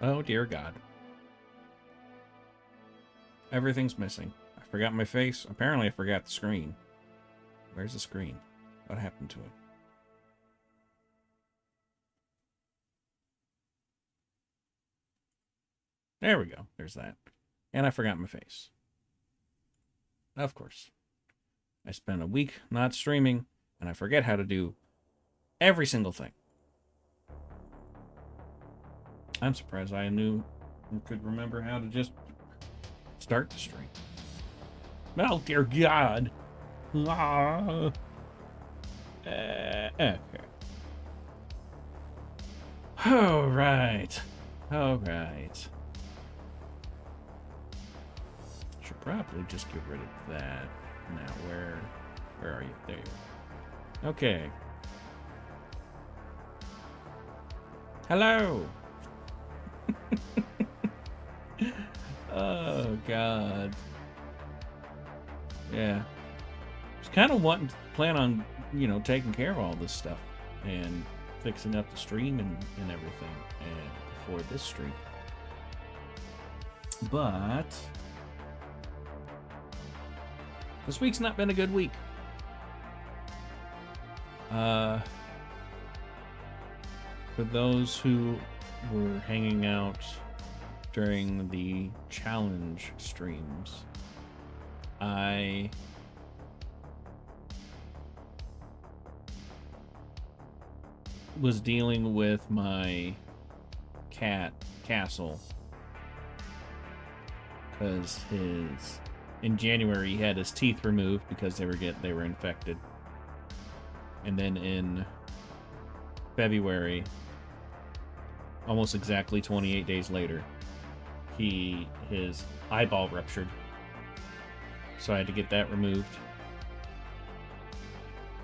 Oh, dear God. Everything's missing. I forgot my face. Apparently I forgot the screen. Where's the screen? What happened to it? There we go. There's that. And I forgot my face. Of course. I spent a week not streaming, and I forget how to do every single thing. I'm surprised I could remember how to just start the stream. Oh, dear God. Okay. All right. All right. Should probably just get rid of that. Now, where are you? There you are. Okay. Hello. Oh, God. Yeah. Just kind of plan on, taking care of all this stuff and fixing up the stream and everything before this stream. But this week's not been a good week. For those who were hanging out during the challenge streams, I was dealing with my cat, Castle, because in January he had his teeth removed because they were infected, and then in February, almost exactly 28 days later, his eyeball ruptured, so I had to get that removed.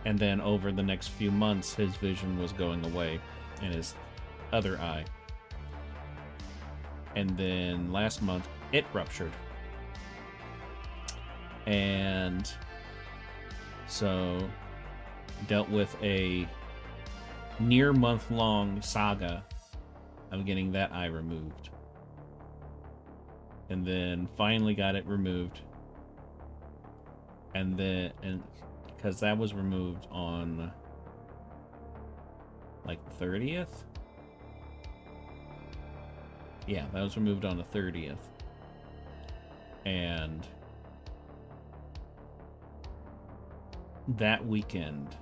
And then over the next few months, his vision was going away in his other eye. And then last month, it ruptured. And so dealt with a near month-long saga of getting that eye removed. And then finally got it removed. And because that was removed on like the 30th. Yeah, that was removed on the 30th. And that weekend,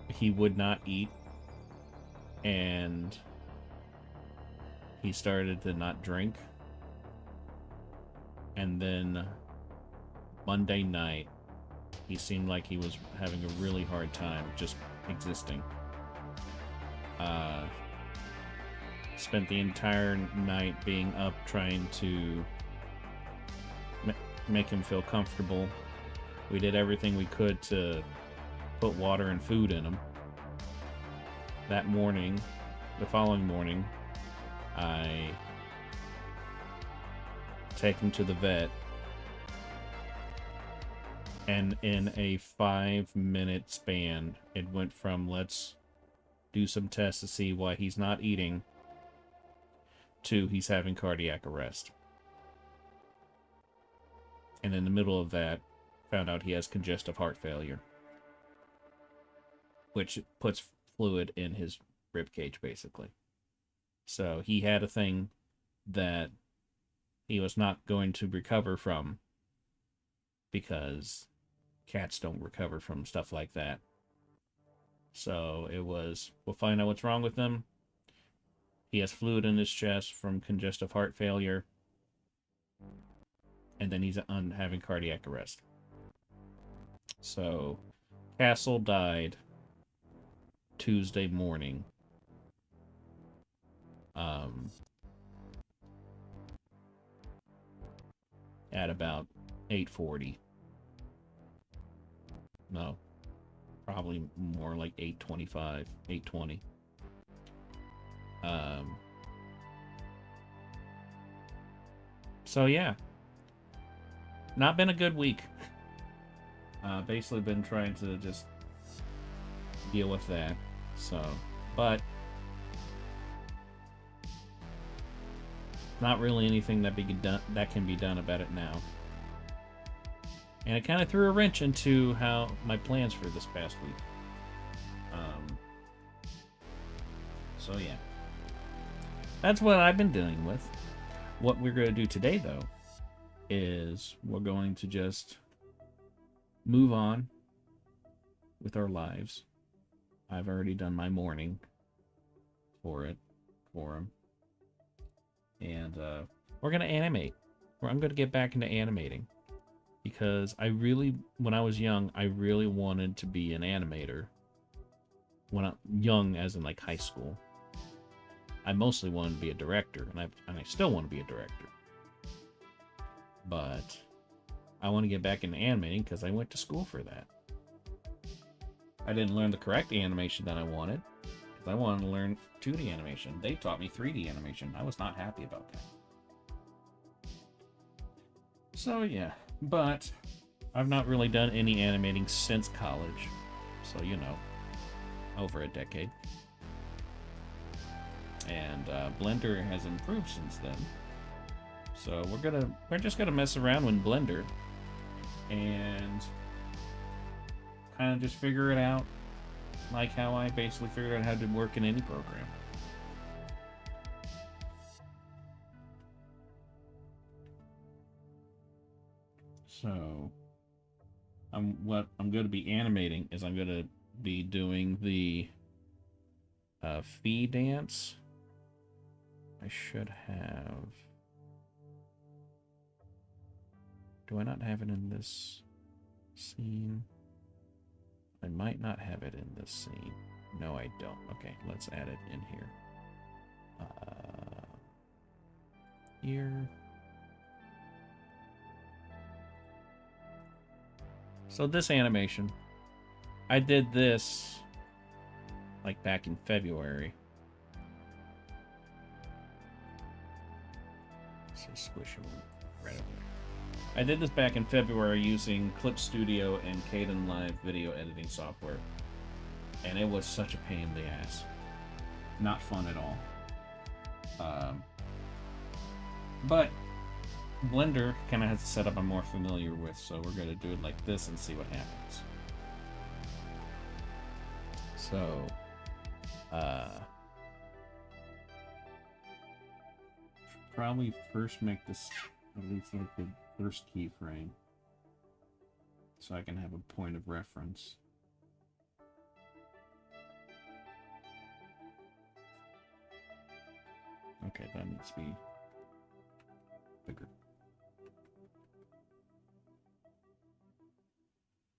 he would not eat, and he started to not drink. And then Monday night, he seemed like he was having a really hard time just existing. Spent the entire night being up trying to make him feel comfortable. We did everything we could to put water and food in him. That morning, the following morning, I take him to the vet, and in a 5-minute span, it went from let's do some tests to see why he's not eating to he's having cardiac arrest. And in the middle of that, found out he has congestive heart failure, which puts fluid in his rib cage, basically. So he had a thing that he was not going to recover from, because cats don't recover from stuff like that. So it was, we'll find out what's wrong with him. He has fluid in his chest from congestive heart failure. And then he's having cardiac arrest. So Castle died Tuesday morning. At about 8:40. No, probably more like 8:25, 8:20. So yeah, not been a good week. Basically been trying to just deal with that. So, but Not really anything that can be done about it now. And it kind of threw a wrench into how my plans for this past week. So yeah, that's what I've been dealing with. What we're going to do today, though, is we're going to just move on with our lives. I've already done my morning for him. And we're going to animate. I'm going to get back into animating. Because when I was young, I really wanted to be an animator. When I'm young, as in like high school. I mostly wanted to be a director, and I still want to be a director. But I want to get back into animating because I went to school for that. I didn't learn the correct animation that I wanted, because I wanted to learn 2D animation. They taught me 3D animation. I was not happy about that. So yeah, but I've not really done any animating since college. So, you know, over a decade. And Blender has improved since then. So we're just gonna mess around with Blender and kind of just figure it out, like how I basically figured out how to work in any program. So what I'm going to be animating is I'm going to be doing the Phee dance. I should have... Do I not have it in this scene? I might not have it in this scene. No, I don't. Okay, let's add it in here. Here. So this animation, I did this like back in February. So squish it right over there. I did this back in February using Clip Studio and Kden Live video editing software. And it was such a pain in the ass. Not fun at all. But Blender kind of has a setup I'm more familiar with, so we're going to do it like this and see what happens. So, probably first make this at least like the first keyframe, so I can have a point of reference. Okay, that needs to be bigger.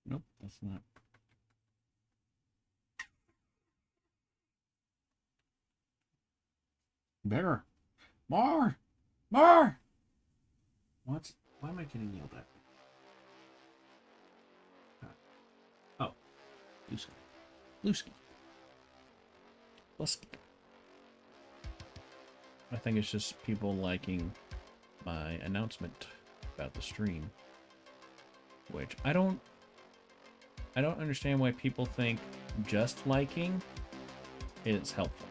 Nope, that's not. Bigger. More! More! What? Why am I getting yelled at? Oh. Lusky. Lusky. Lusky. I think it's just people liking my announcement about the stream. Which I don't understand why people think just liking is helpful.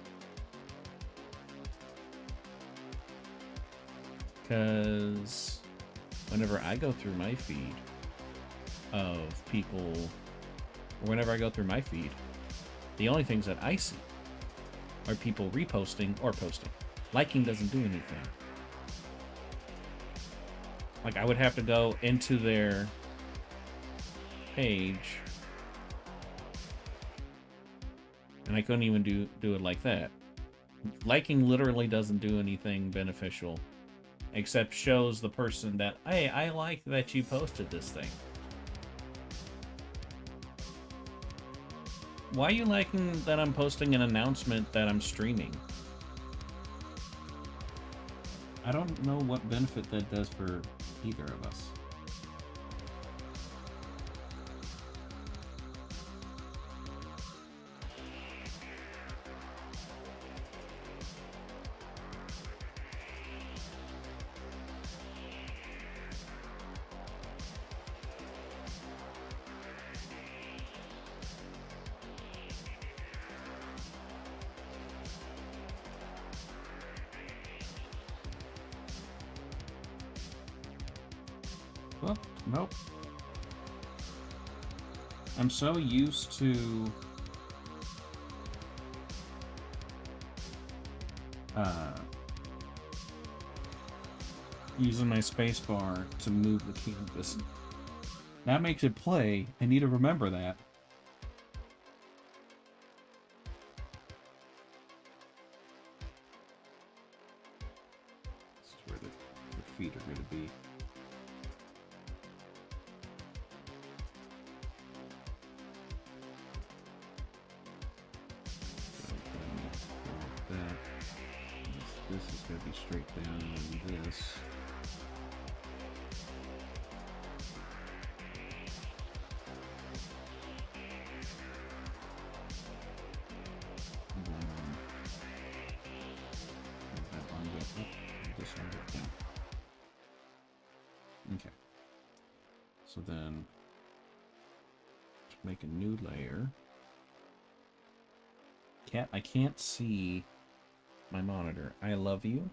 Because whenever I go through my feed of people, or whenever I go through my feed, the only things that I see are people reposting or posting. Liking doesn't do anything. Like, I would have to go into their page, and I couldn't even do it like that. Liking literally doesn't do anything beneficial, except shows the person that, hey, I like that you posted this thing. Why are you liking that I'm posting an announcement that I'm streaming? I don't know what benefit that does for either of us. Well, nope. I'm so used to using my spacebar to move the canvas. That makes it play. I need to remember that. This is where the feet are going to be. This is going to be straight down, and this. Okay. So then, make a new layer. I can't see my monitor. I love you.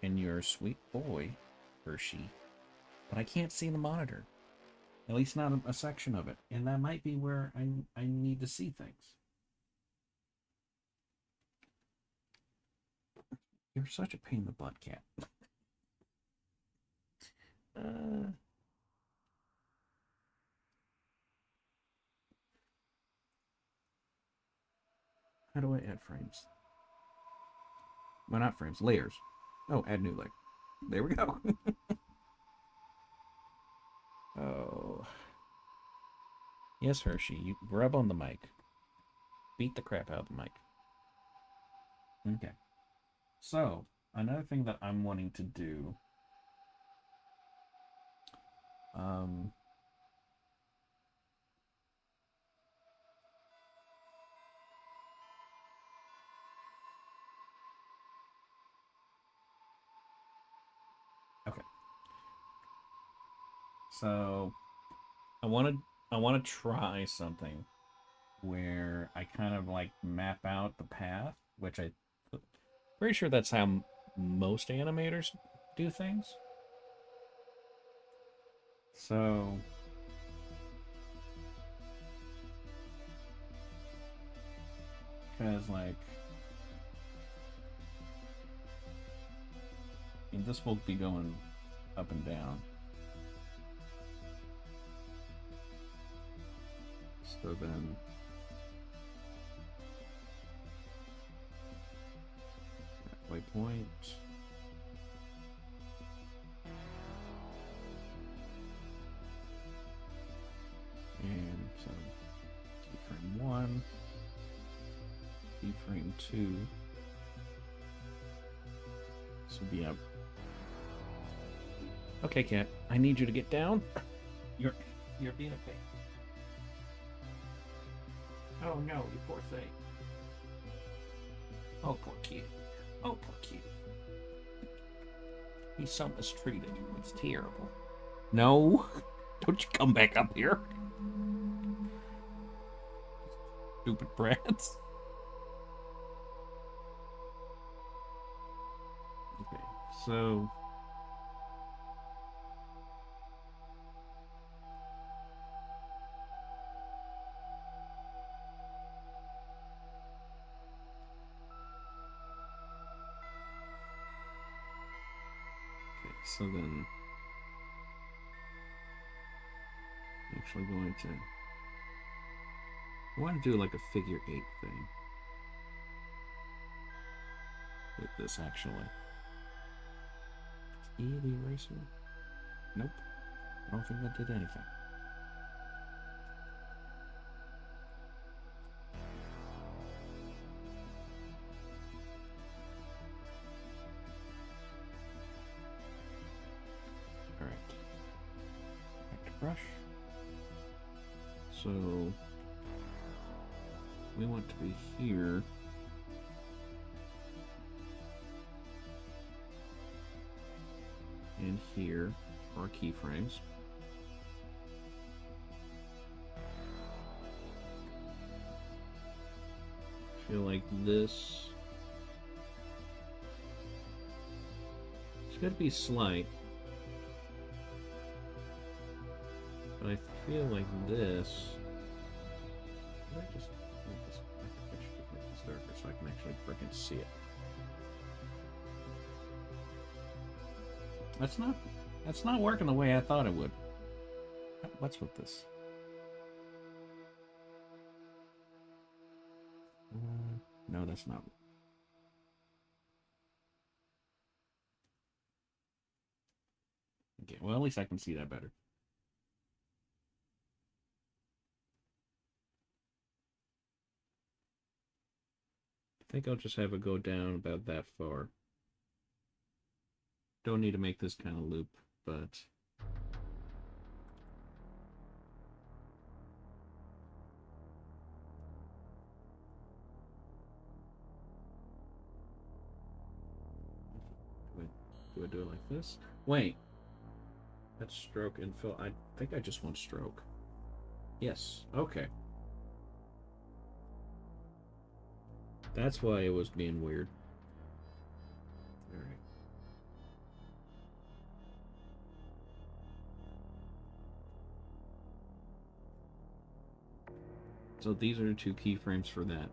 And you're a sweet boy, Hershey. But I can't see the monitor. At least not a section of it. And that might be where I need to see things. You're such a pain in the butt, cat. How do I add frames? Well, not frames, layers. Oh, add new layer. There we go. Oh. Yes, Hershey, you rub on the mic. Beat the crap out of the mic. Okay. So, another thing that I'm wanting to do... Okay. So, I want to try something where I kind of like map out the path, which I'm pretty sure that's how most animators do things. So, because like, and this will be going up and down. So then, waypoint. And so, keyframe 1, keyframe 2. This will be up. Okay, cat. I need you to get down. You're being a pain. Oh no, you poor thing. Oh, poor kid. Oh, poor kid. He's so mistreated. It's terrible. No. Don't you come back up here. Stupid brats. Okay, so... So then, I'm actually going to, I want to do like a figure 8 thing with this actually. E the eraser? Nope. I don't think that did anything. Alright. Back to brush. So we want to be here. And here are keyframes. I feel like this it's going to be slight. But I feel like this. Did I just make this? I think I should just make this darker so I can actually freaking see it. That's not working the way I thought it would. What's with this? No, that's not. Okay, well, at least I can see that better. I think I'll just have it go down about that far. Don't need to make this kind of loop, but... Do I do it like this? Wait. That's stroke and fill. I think I just want stroke. Yes. Okay. That's why it was being weird. Alright. So these are the two keyframes for that.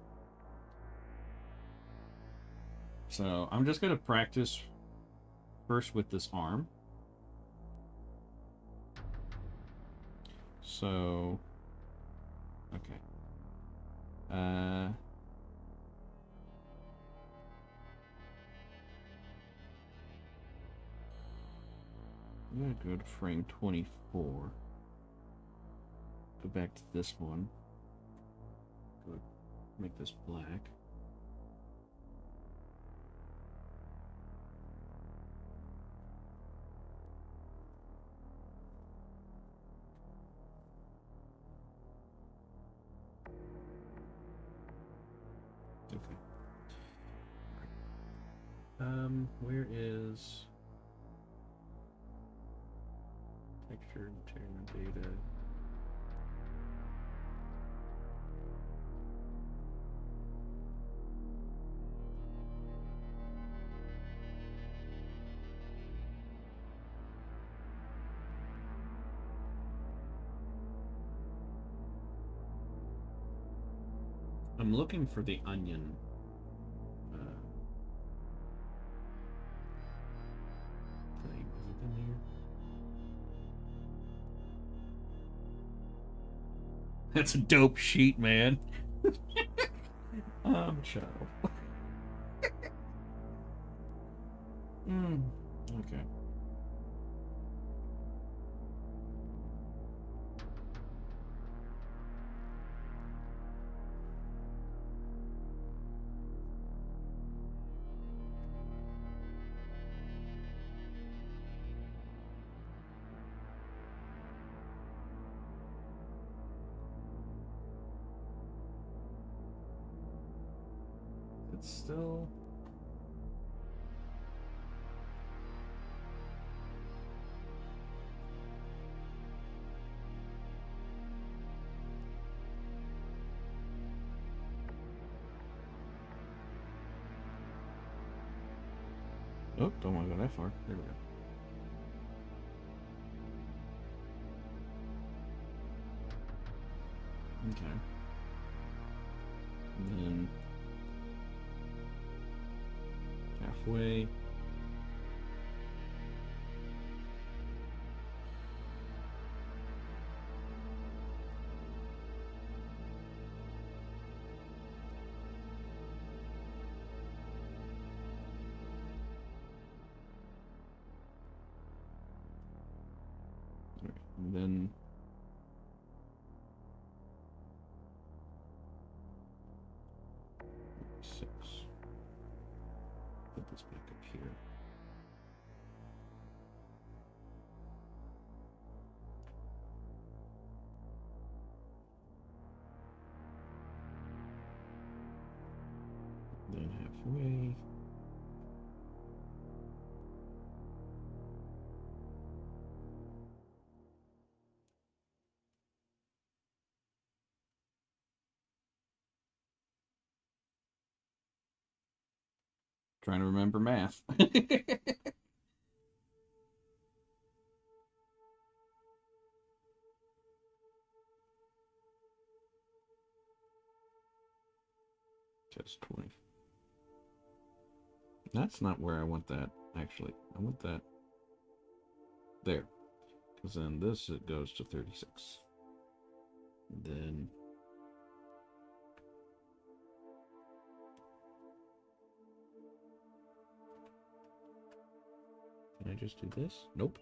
So I'm just going to practice first with this arm. So, okay. I'm going to go to frame 24. Go back to this one. Go make this black. Okay. Where is texture, material, data? I'm looking for the onion. Thing. Is it in here? That's a dope sheet, man. Child. Okay. It's still... Oh, don't want to go that far. There we go. Okay. And then halfway. All right. And then six. Put this back up here. Then halfway. Trying to remember math. That's 20. That's not where I want that, actually. I want that there. Because then this, it goes to 36. And then... Can I just do this? Nope.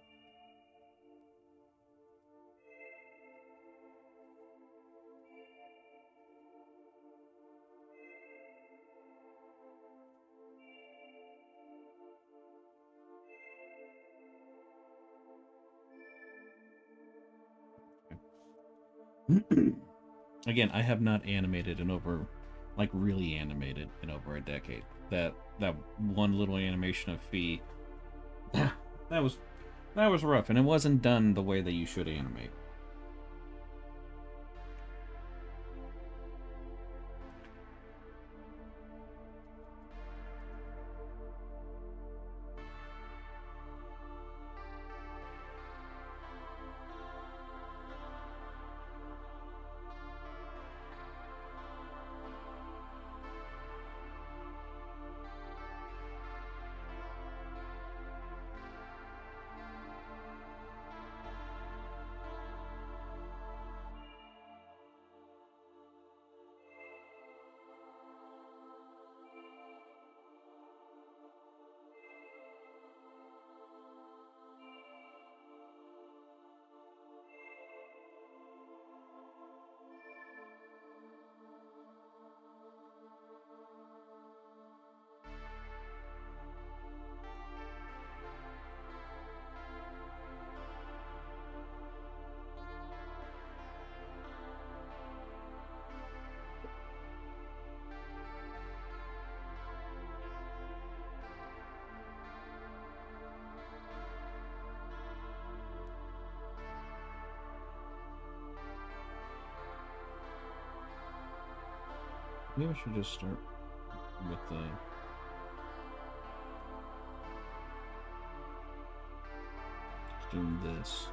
Again, I have not animated in over, like really animated in over a decade. That one little animation of Phee, that was rough, and it wasn't done the way that you should animate. Maybe I should just start with doing this.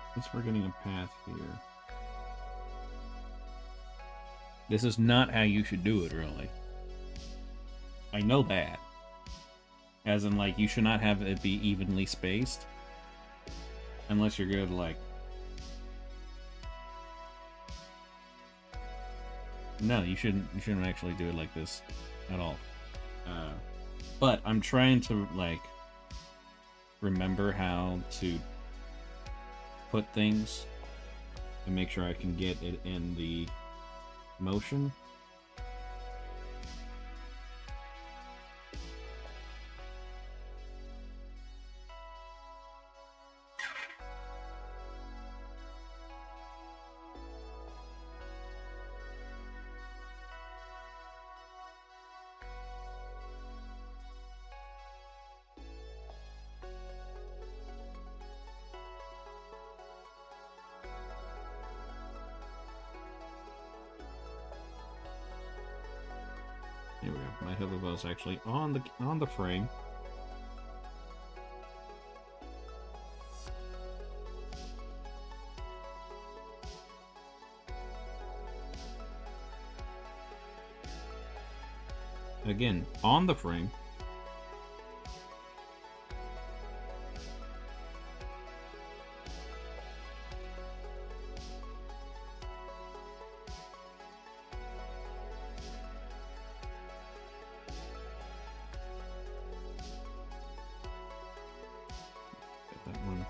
I guess we're getting a path here. This is not how you should do it, really. I know that. As in, like, you should not have it be evenly spaced. Unless you're good, like... No, you shouldn't actually do it like this at all. But I'm trying to, like, remember how to put things and make sure I can get it in the motion. There we go. My hover ball is actually on the frame. Again, on the frame. Get that one.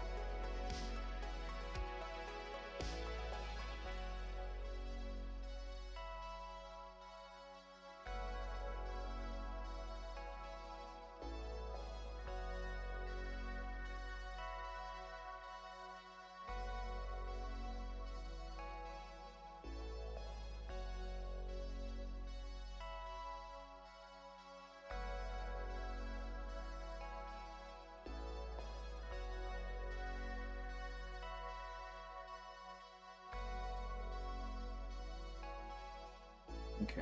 Okay.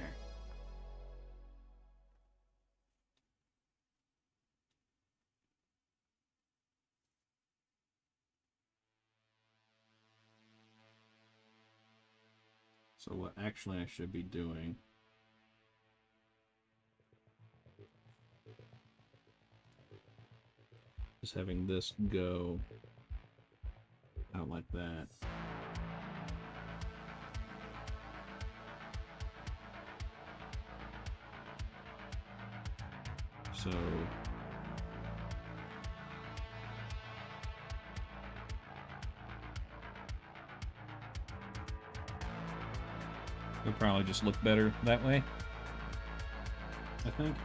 So what actually I should be doing is having this go out like that. So it'll probably just look better that way, I think.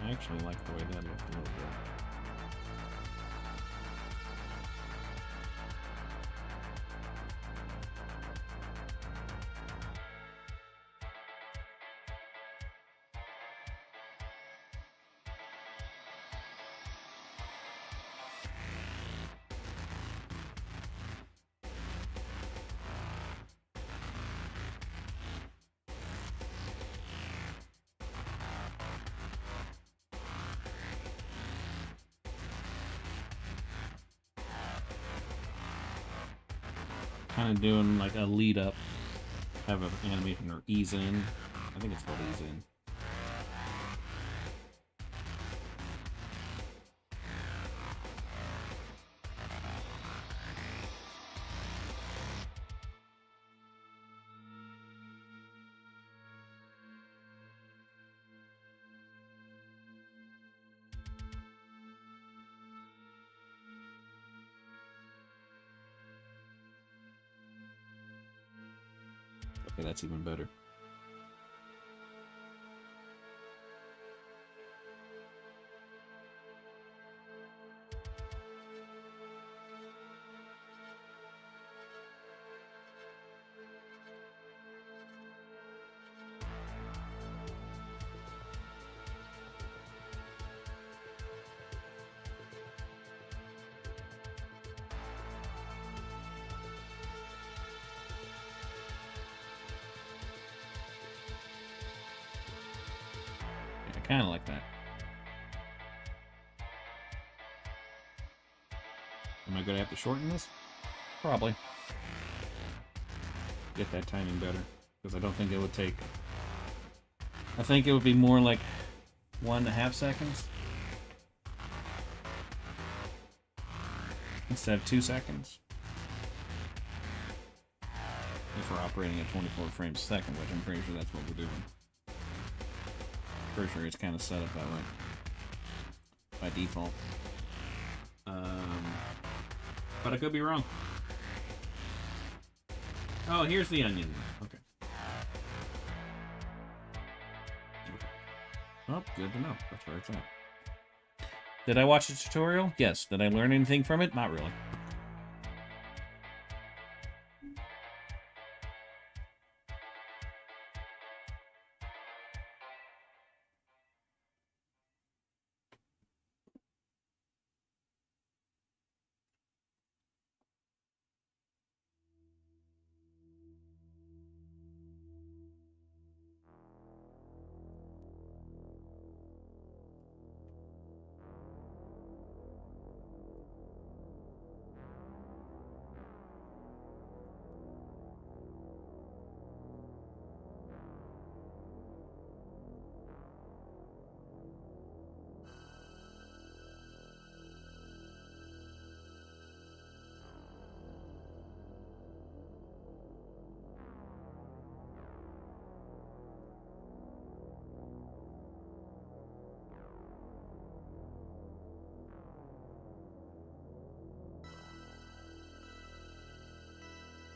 I actually like the way that looked a little bit. Kind of doing like a lead up, have an animation or ease in. I think it's called ease in. Okay, that's even better. Kind of like that. Am I going to have to shorten this? Probably. Get that timing better. Because I don't think it would take... I think it would be more like 1.5 seconds. Instead of 2 seconds. If we're operating at 24 frames a second, which I'm pretty sure that's what we're doing. Pretty sure it's kind of set up that way by default, but I could be wrong. Oh, here's the onion. Okay. Oh, good to know. That's where it's at. Did I watch the tutorial? Yes. Did I learn anything from it? Not really.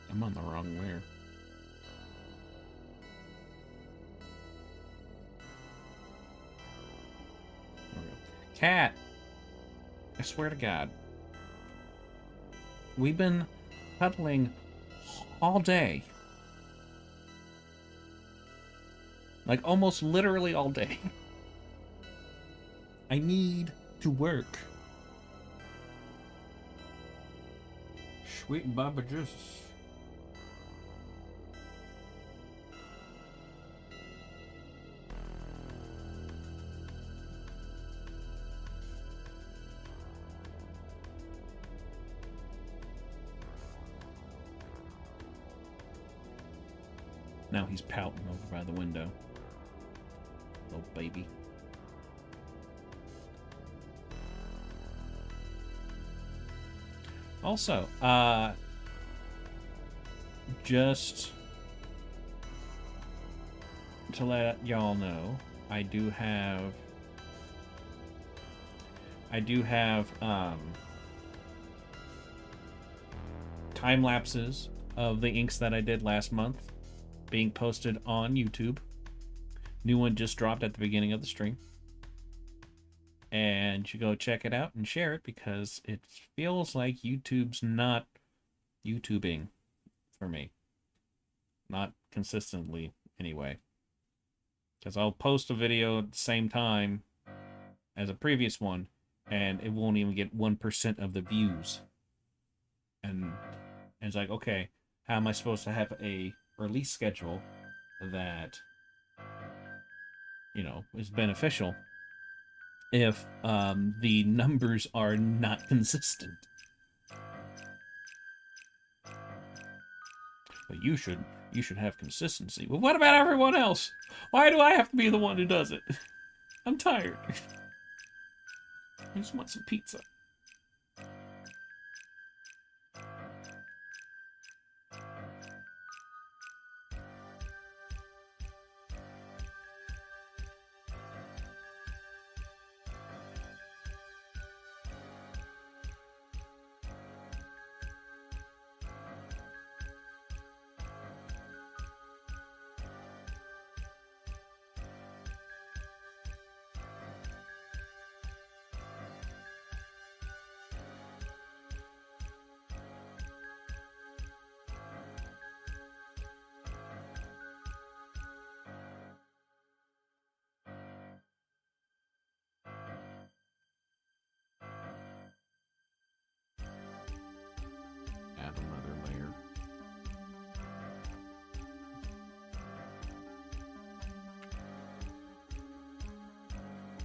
I'm on the wrong layer. There we go. Cat! I swear to God. We've been cuddling all day. Like, almost literally all day. I need to work. Sweet Baba Jesus. Now he's pouting over by the window. Little baby. Also, just to let y'all know, I do have time lapses of the inks that I did last month being posted on YouTube. New one just dropped at the beginning of the stream. And you should go check it out and share it because it feels like YouTube's not YouTubing for me. Not consistently, anyway. Because I'll post a video at the same time as a previous one, and it won't even get 1% of the views. And it's like, okay, how am I supposed to have a release schedule that, you know, is beneficial if the numbers are not consistent? But you should have consistency. But what about everyone else? Why do I have to be the one who does it? I'm tired. I just want some pizza. Add another layer.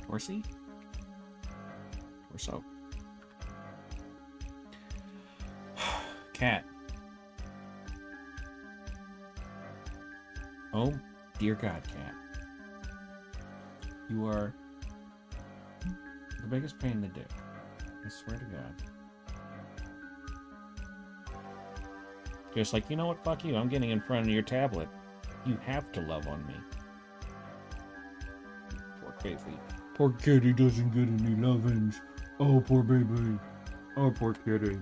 Torso? Torso. Cat. Oh, dear God, Cat. You are the biggest pain in the dick. I swear to God. Just like, you know what, fuck you, I'm getting in front of your tablet. You have to love on me. Poor Kitty. Poor kitty doesn't get any lovins. Oh, poor baby. Oh, poor kitty.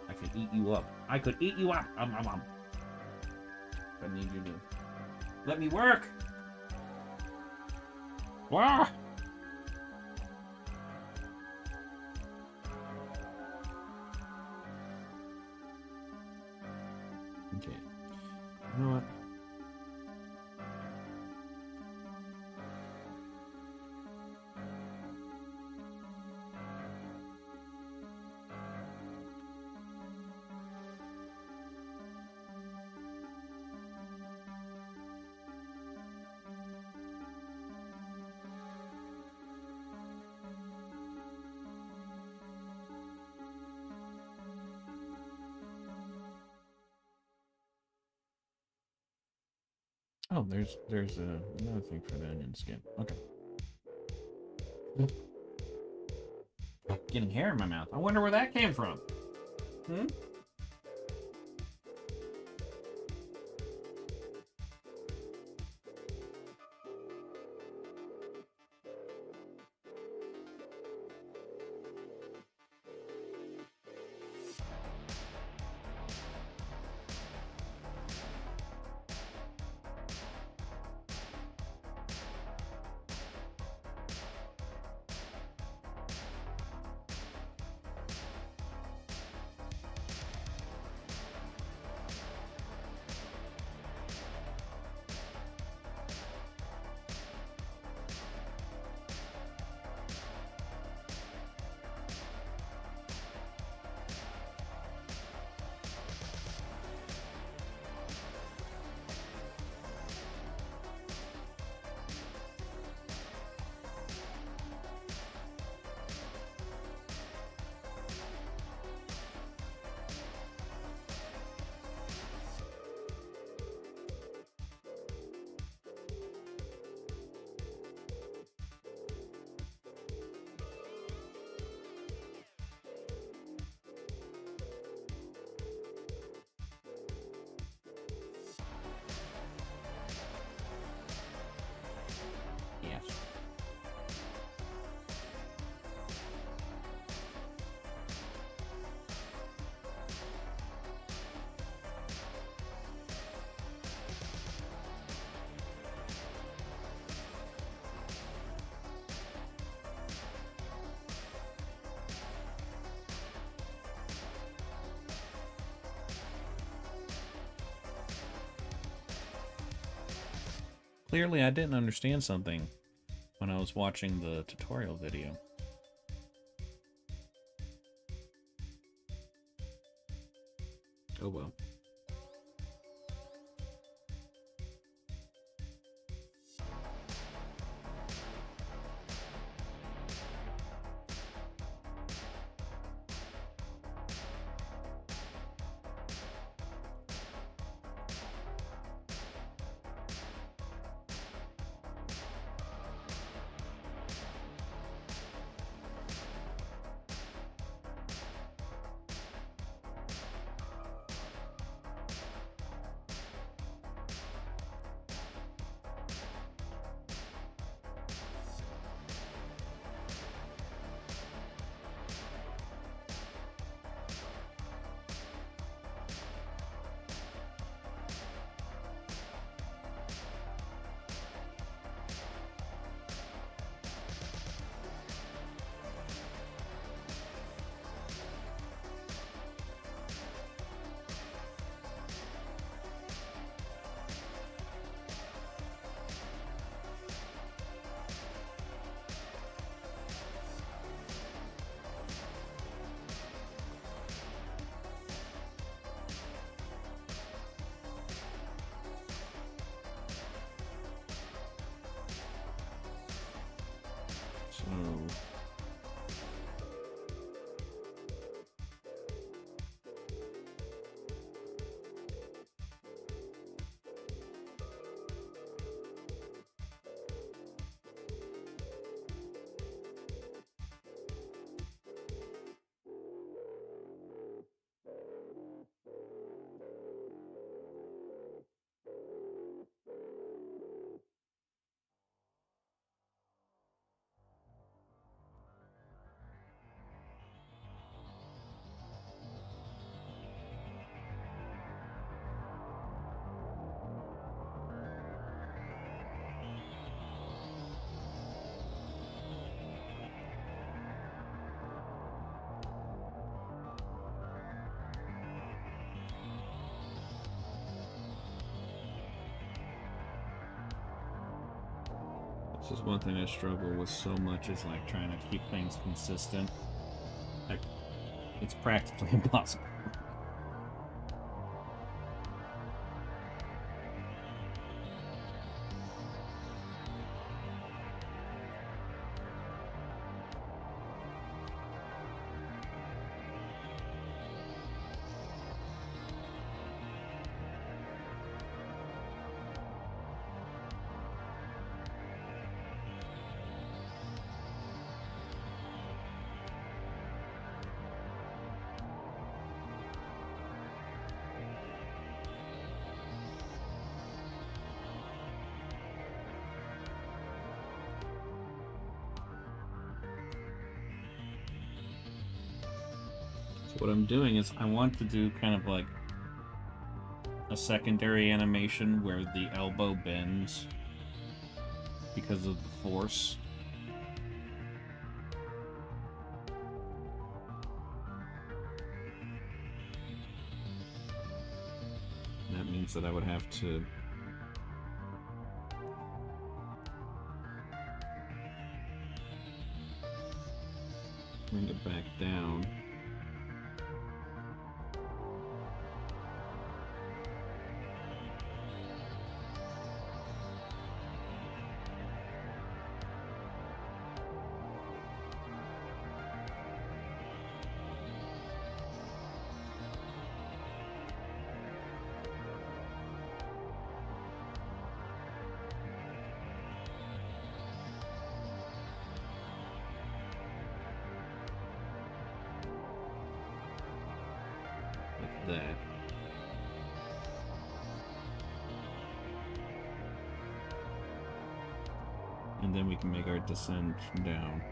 I could eat you up. I could eat you up. I need you to Let me work! Wah! Okay. You know what? Oh, there's another thing for the onion skin. Okay. Getting hair in my mouth. I wonder where that came from. Hmm? Yes. Clearly, I didn't understand something when I was watching the tutorial video. Oh well. This is one thing I struggle with so much, is like trying to keep things consistent. Like, it's practically impossible. What I'm doing is I want to do kind of like a secondary animation where the elbow bends because of the force. That means that I would have to bring it back down. That. And then we can make our descent down.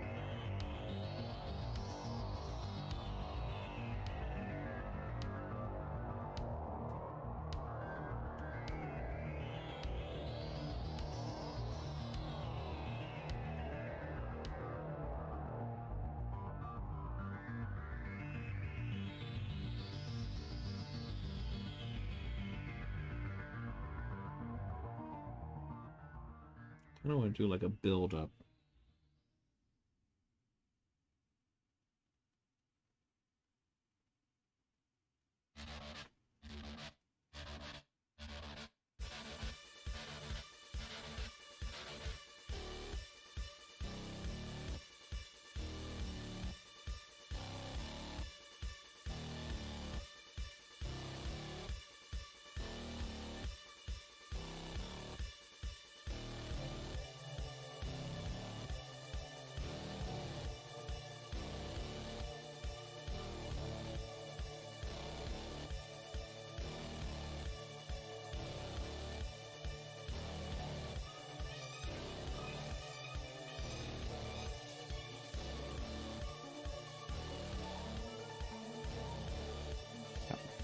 I don't want to do like a build up.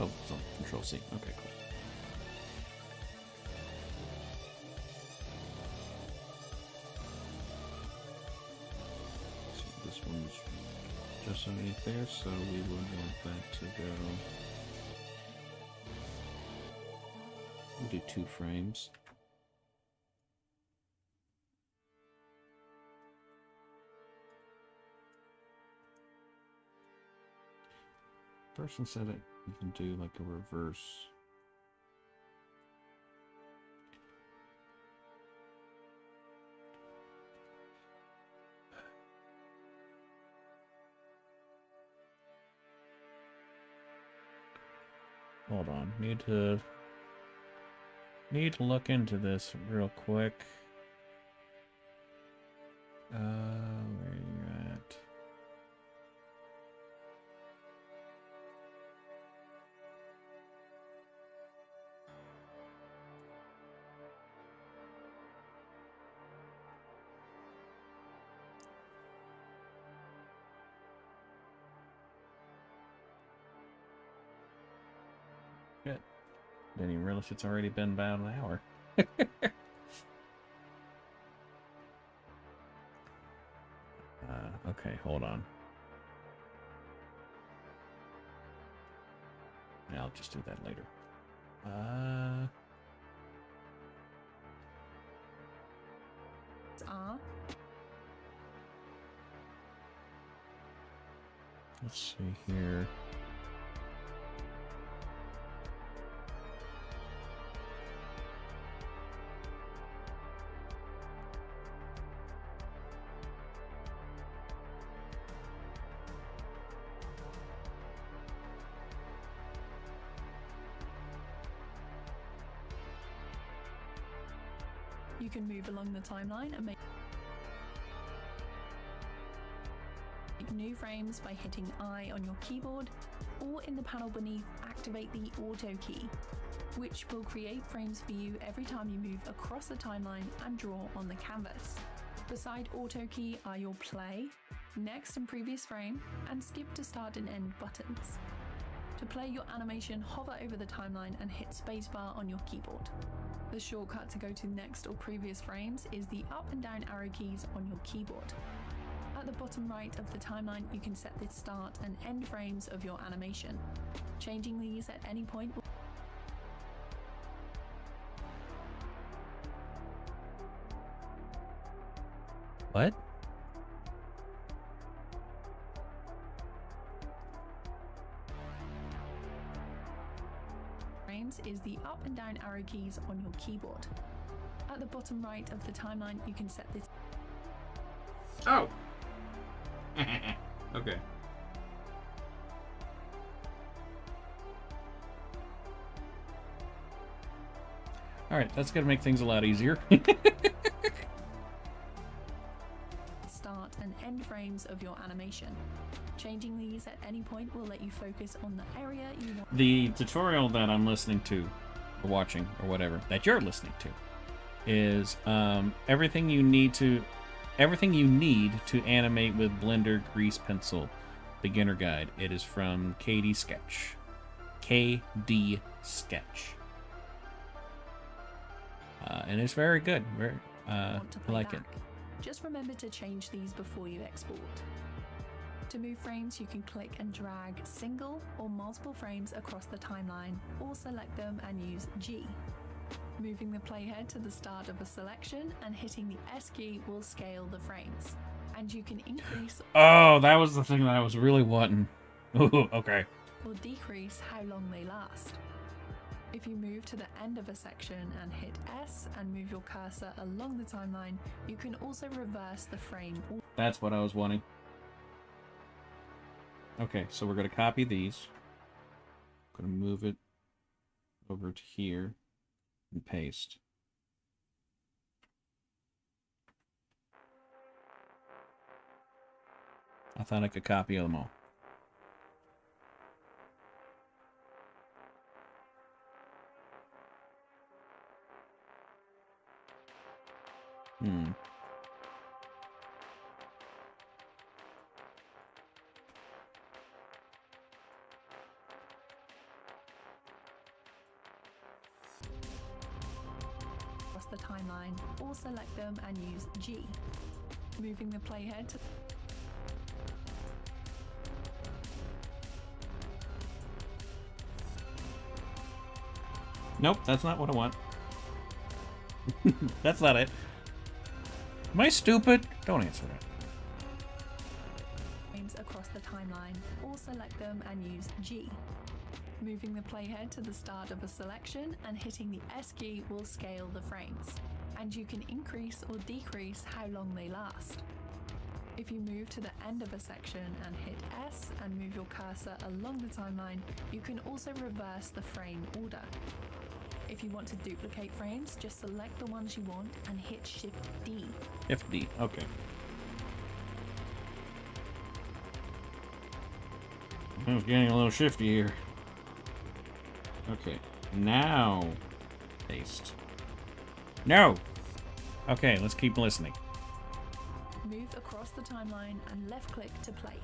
Oh, it's on Control C. Okay, cool. So this one's just underneath there, so we would want that to go. We'll do 2 frames. Person said it. You can do like a reverse. Hold on. Need to look into this real quick. Where are you at? Shit. Didn't even realize it's already been about an hour. Okay, hold on. Yeah, I'll just do that later. are. Let's see here. You can move along the timeline and make new frames by hitting I on your keyboard, or in the panel beneath, activate the Auto key, which will create frames for you every time you move across the timeline and draw on the canvas. Beside Auto key are your play, next and previous frame, and skip to start and end buttons. To play your animation, hover over the timeline and hit spacebar on your keyboard. The shortcut to go to next or previous frames is the up and down arrow keys on your keyboard. At the bottom right of the timeline, you can set the start and end frames of your animation. Changing these at any point will What? frames is the up and down arrow keys on your keyboard. At the bottom right of the timeline, you can set this. Oh! Okay. Alright, that's gonna make things a lot easier. Start and end frames of your animation. Changing these at any point will let you focus on the area you want. The tutorial that I'm listening to, or watching, or whatever, that you're listening to, is everything you need to animate with Blender Grease Pencil beginner guide. It is from KD Sketch. KD Sketch. And it's very good. I like it. Just remember to change these before you export. To move frames, you can click and drag single or multiple frames across the timeline, or select them and use G. Moving the playhead to the start of a selection and hitting the S key will scale the frames. And you can increase Oh, that was the thing that I was really wanting. Ooh, okay. or decrease how long they last. If you move to the end of a section and hit S and move your cursor along the timeline, you can also reverse the frame. That's what I was wanting. Okay, so we're going to copy these. I'm going to move it over to here and paste. I thought I could copy them all. Across the timeline, or select them and use G. Moving the playhead to Nope, that's not what I want. That's not it. Am I stupid? Don't answer that. frames across the timeline, or select them and use G. Moving the playhead to the start of a selection and hitting the S key will scale the frames. And you can increase or decrease how long they last. If you move to the end of a section and hit S and move your cursor along the timeline, you can also reverse the frame order. If you want to duplicate frames, just select the ones you want and hit Shift D. Shift D, okay. I was getting a little shifty here. Okay, now paste. No! Okay, let's keep listening. Move across the timeline and left click to place.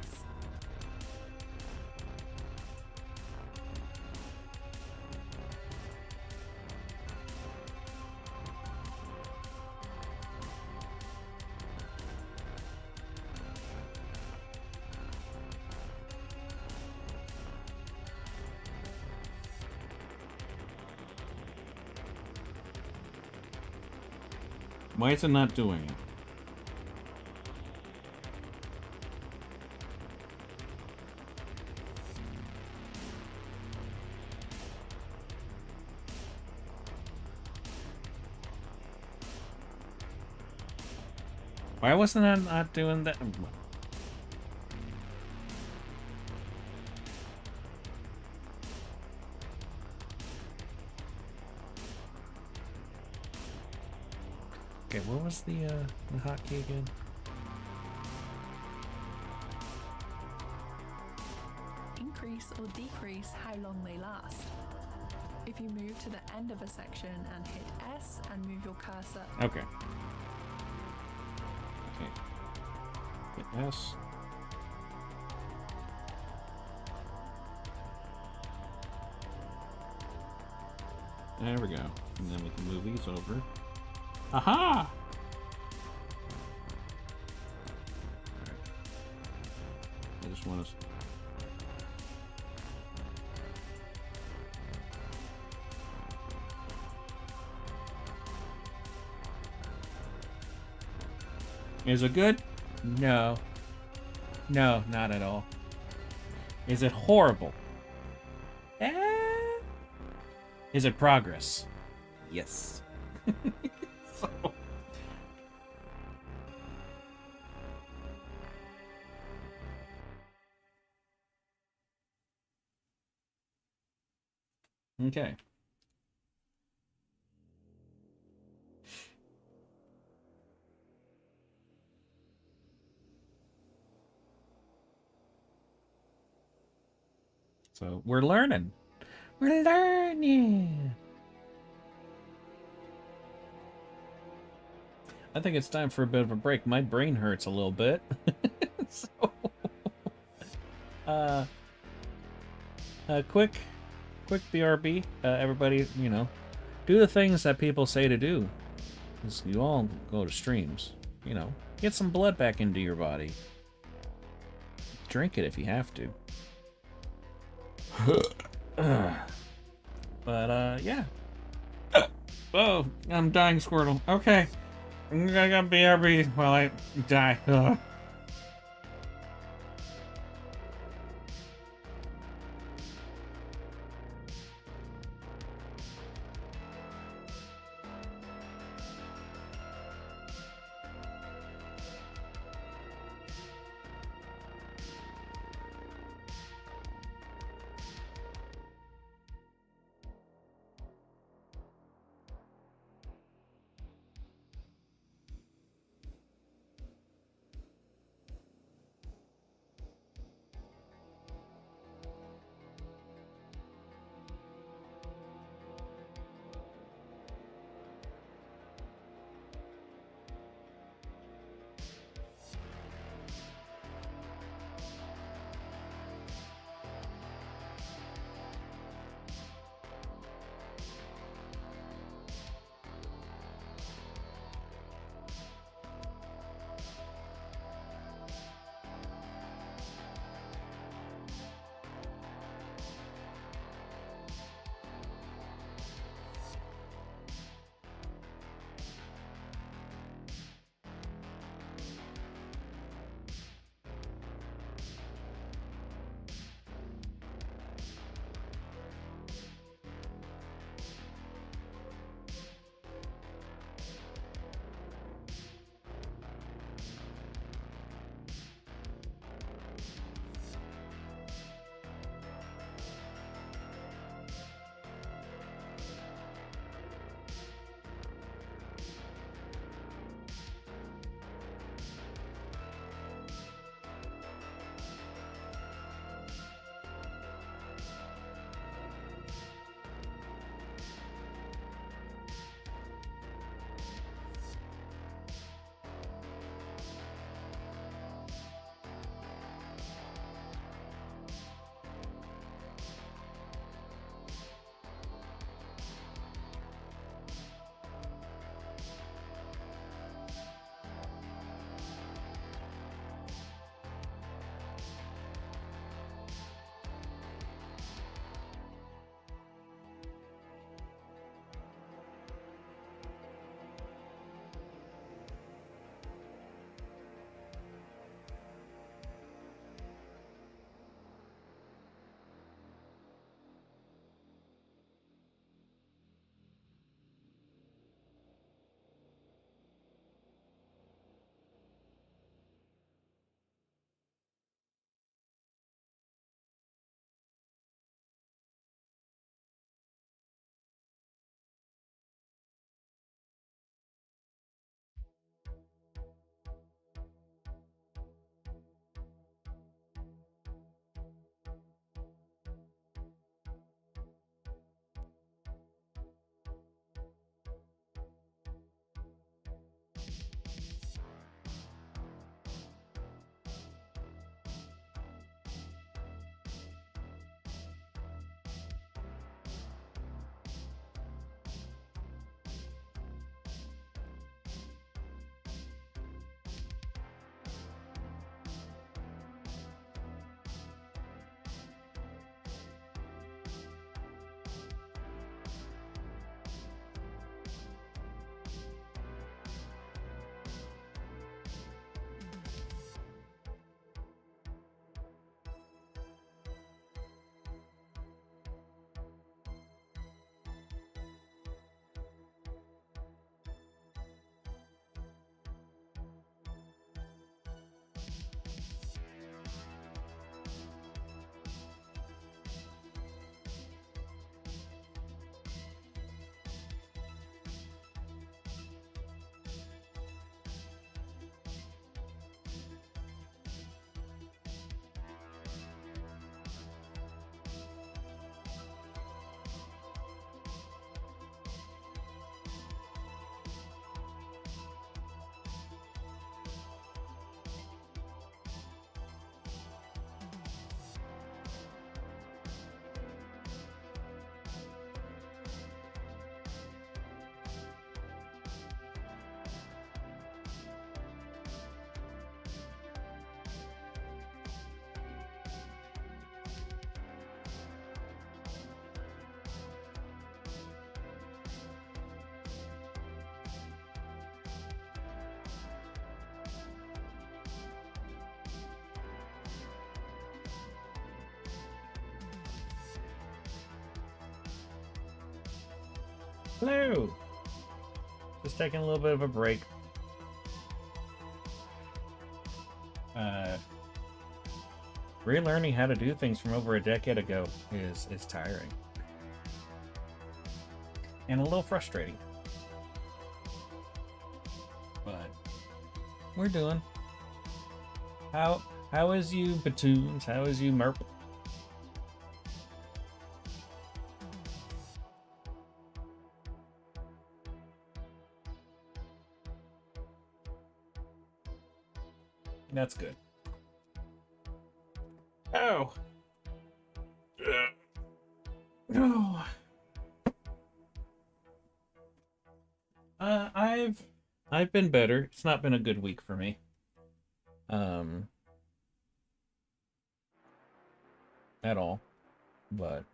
Why is it not doing it? Why wasn't I not doing that? Okay, what was the hotkey again? Increase or decrease how long they last. If you move to the end of a section and hit S and move your cursor. Okay. Okay. Hit S. There we go. And then we can move these over. Aha! Alright. I just want to... Is it good? No. No, not at all. Is it horrible? Is it progress? Yes. So... Okay. So we're learning. We're learning. I think it's time for a bit of a break. My brain hurts a little bit. So, quick BRB. Everybody, you know, do the things that people say to do. 'Cause you all go to streams. You know, get some blood back into your body. Drink it if you have to. But, yeah. Oh, I'm dying, Squirtle. Okay. I'm gonna BRB while I die. Ugh. Hello! Just taking a little bit of a break. Relearning how to do things from over a decade ago is tiring. And a little frustrating. But we're doing. How is you, Batoons? How is you, Merp? That's good. Oh. Oh. I've been better. It's not been a good week for me. At all. But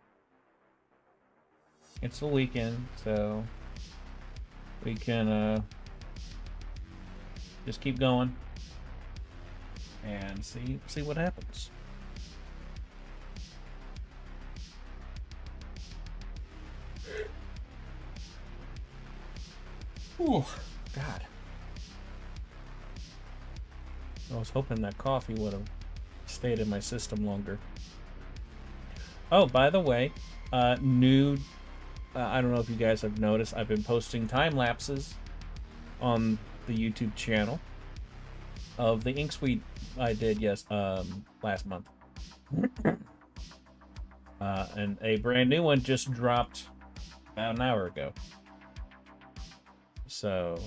it's the weekend, so we can just keep going and see what happens. Ooh, God. I was hoping that coffee would have stayed in my system longer. Oh, by the way, I don't know if you guys have noticed, I've been posting time lapses on the YouTube channel of the ink suite I did last month. And a brand new one just dropped about an hour ago. So,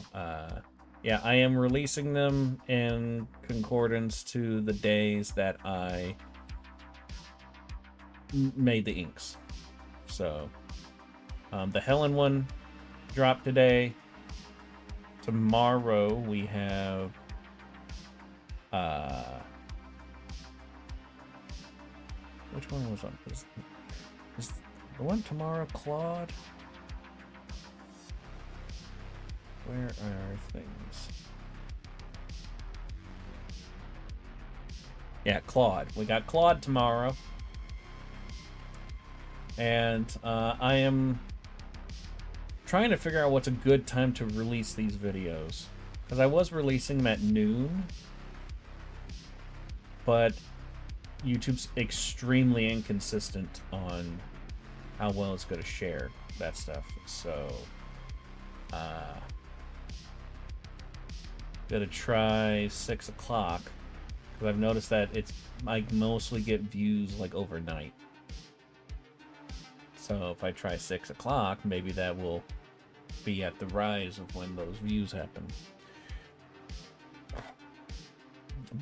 yeah, I am releasing them in concordance to the days that I made the inks. So, the Helen one dropped today. Tomorrow we have which one was on? Is the one tomorrow Claude? Where are things? Yeah, Claude. We got Claude tomorrow. And I am trying to figure out what's a good time to release these videos. Because I was releasing them at noon. But YouTube's extremely inconsistent on how well it's going to share that stuff. So, gonna try 6 o'clock. Because I've noticed that I mostly get views like overnight. So if I try 6 o'clock, maybe that will be at the rise of when those views happen.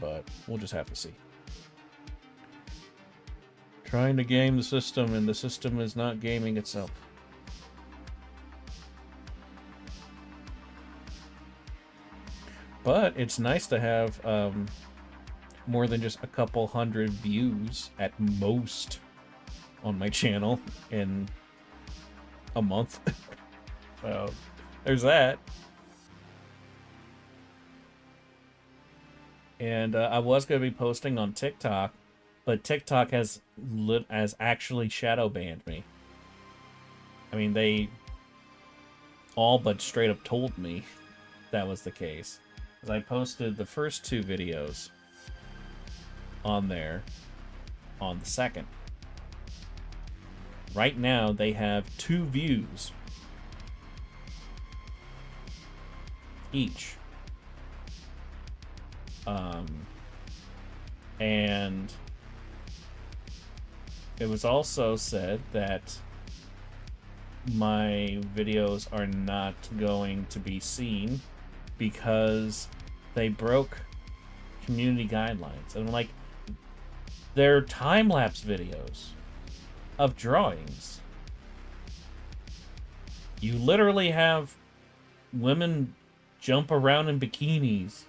But we'll just have to see. Trying to game the system, and the system is not gaming itself. But it's nice to have more than just a couple hundred views at most on my channel in a month. So there's that. And I was going to be posting on TikTok, but TikTok has actually shadow banned me. I mean, they all but straight up told me that was the case. Because I posted the first 2 videos on there on the 2nd. Right now, they have 2 views each. And it was also said that my videos are not going to be seen because they broke community guidelines. And like, they're time-lapse videos of drawings. You literally have women jump around in bikinis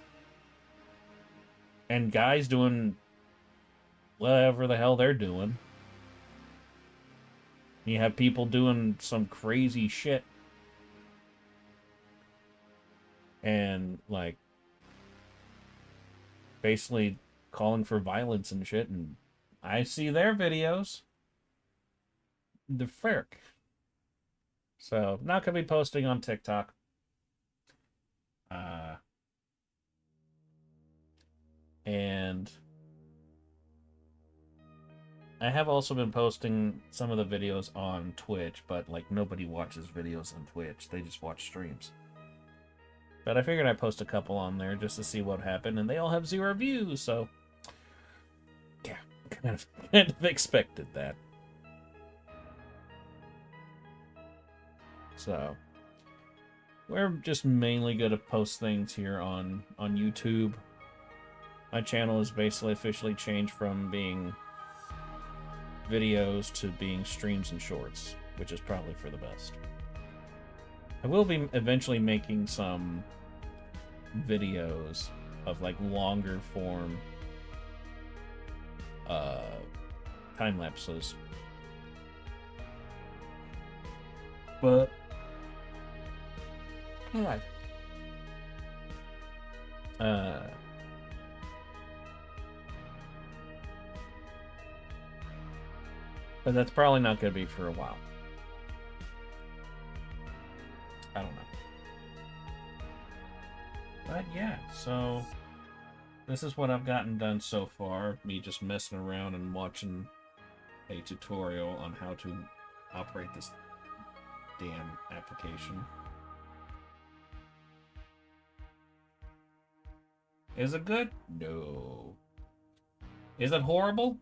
and guys doing whatever the hell they're doing. You have people doing some crazy shit. And, like, basically calling for violence and shit. And I see their videos. The frick. So, not going to be posting on TikTok. Uh, and I have also been posting some of the videos on Twitch, but like nobody watches videos on Twitch. They just watch streams. But I figured I'd post a couple on there just to see what happened, and they all have 0 views, so yeah, kind of expected that. So we're just mainly going to post things here on YouTube. My channel is basically officially changed from being videos to being streams and shorts, which is probably for the best. I will be eventually making some videos of like longer form time lapses, but God. But that's probably not going to be for a while. I don't know. But yeah, so this is what I've gotten done so far. Me just messing around and watching a tutorial on how to operate this damn application. Is it good? No. Is it horrible?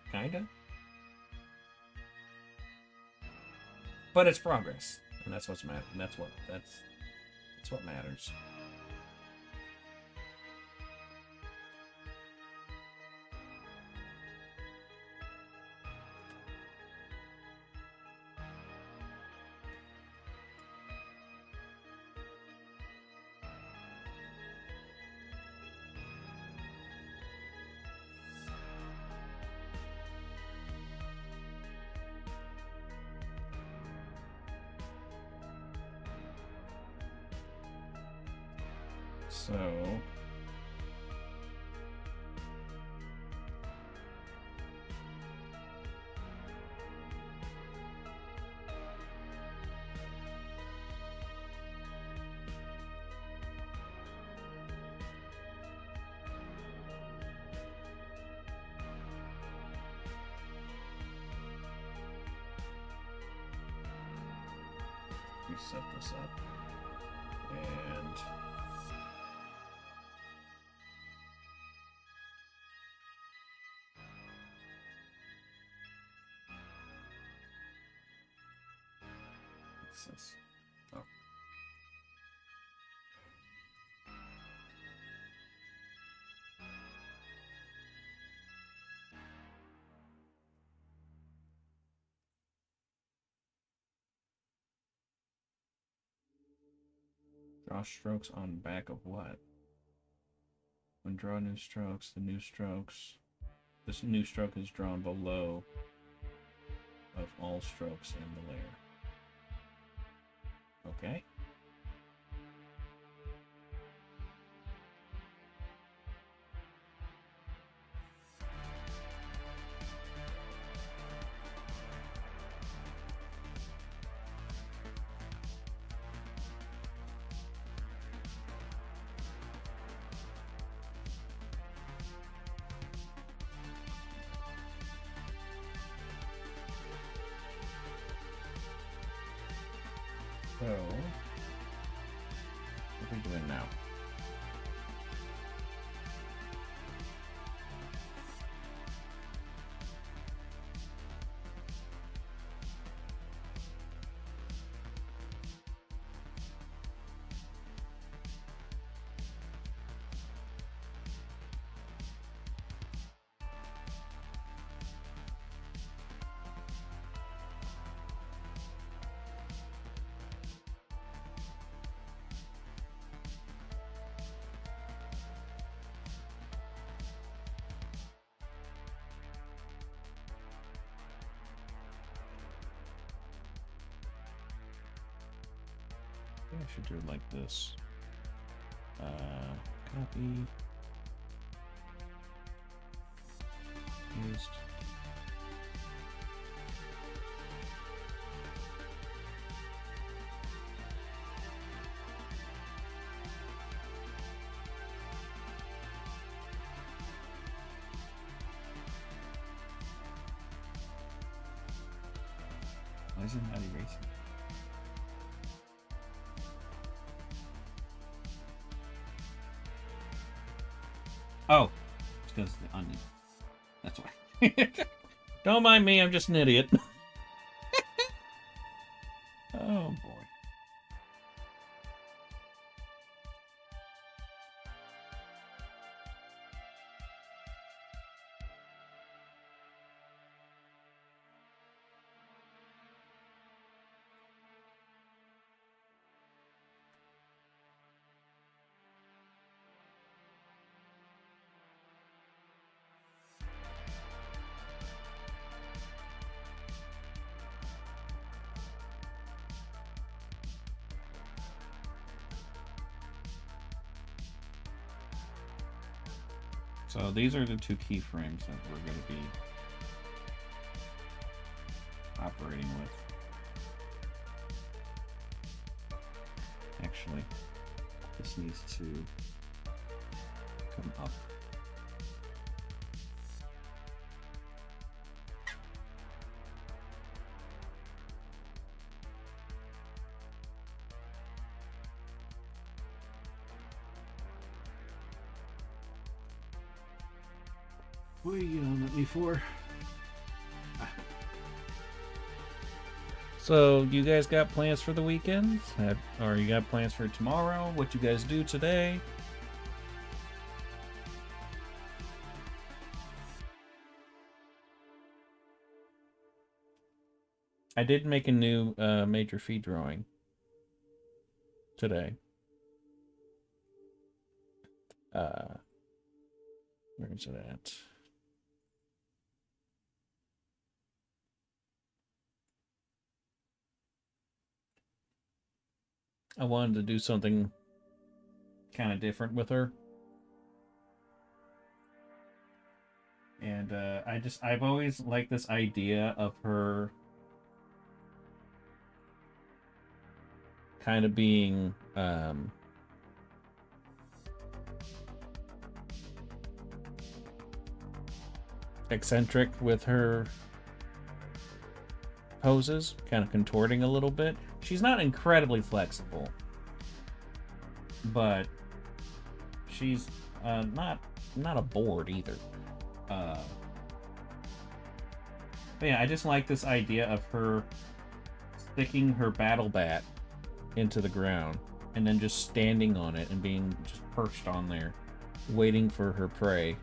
Kinda. But it's progress, and that's what's matter. That's what matters. So we set this up and this. Oh. Draw strokes on back of what? When draw new strokes, this new stroke is drawn below of all strokes in the layer. Okay. So, what are we doing now? I think I should do it like this. Copy. Paste. is it not erasing? Oh, it's because of the onion. That's why. Don't mind me, I'm just an idiot. Oh boy. So these are the two keyframes that we're going to be operating with. Actually, this needs to come up. What are you yelling at me for? So, you guys got plans for the weekend? Or you got plans for tomorrow? What you guys do today? I did make a new Major Phee drawing today. Where is it at? I wanted to do something kind of different with her. And I've always liked this idea of her kind of being eccentric with her poses, kind of contorting a little bit. She's not incredibly flexible, but she's not a board either. But yeah, I just like this idea of her sticking her battle bat into the ground and then just standing on it and being just perched on there, waiting for her prey.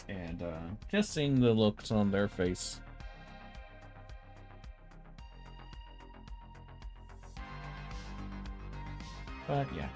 And just seeing the looks on their face. But yeah.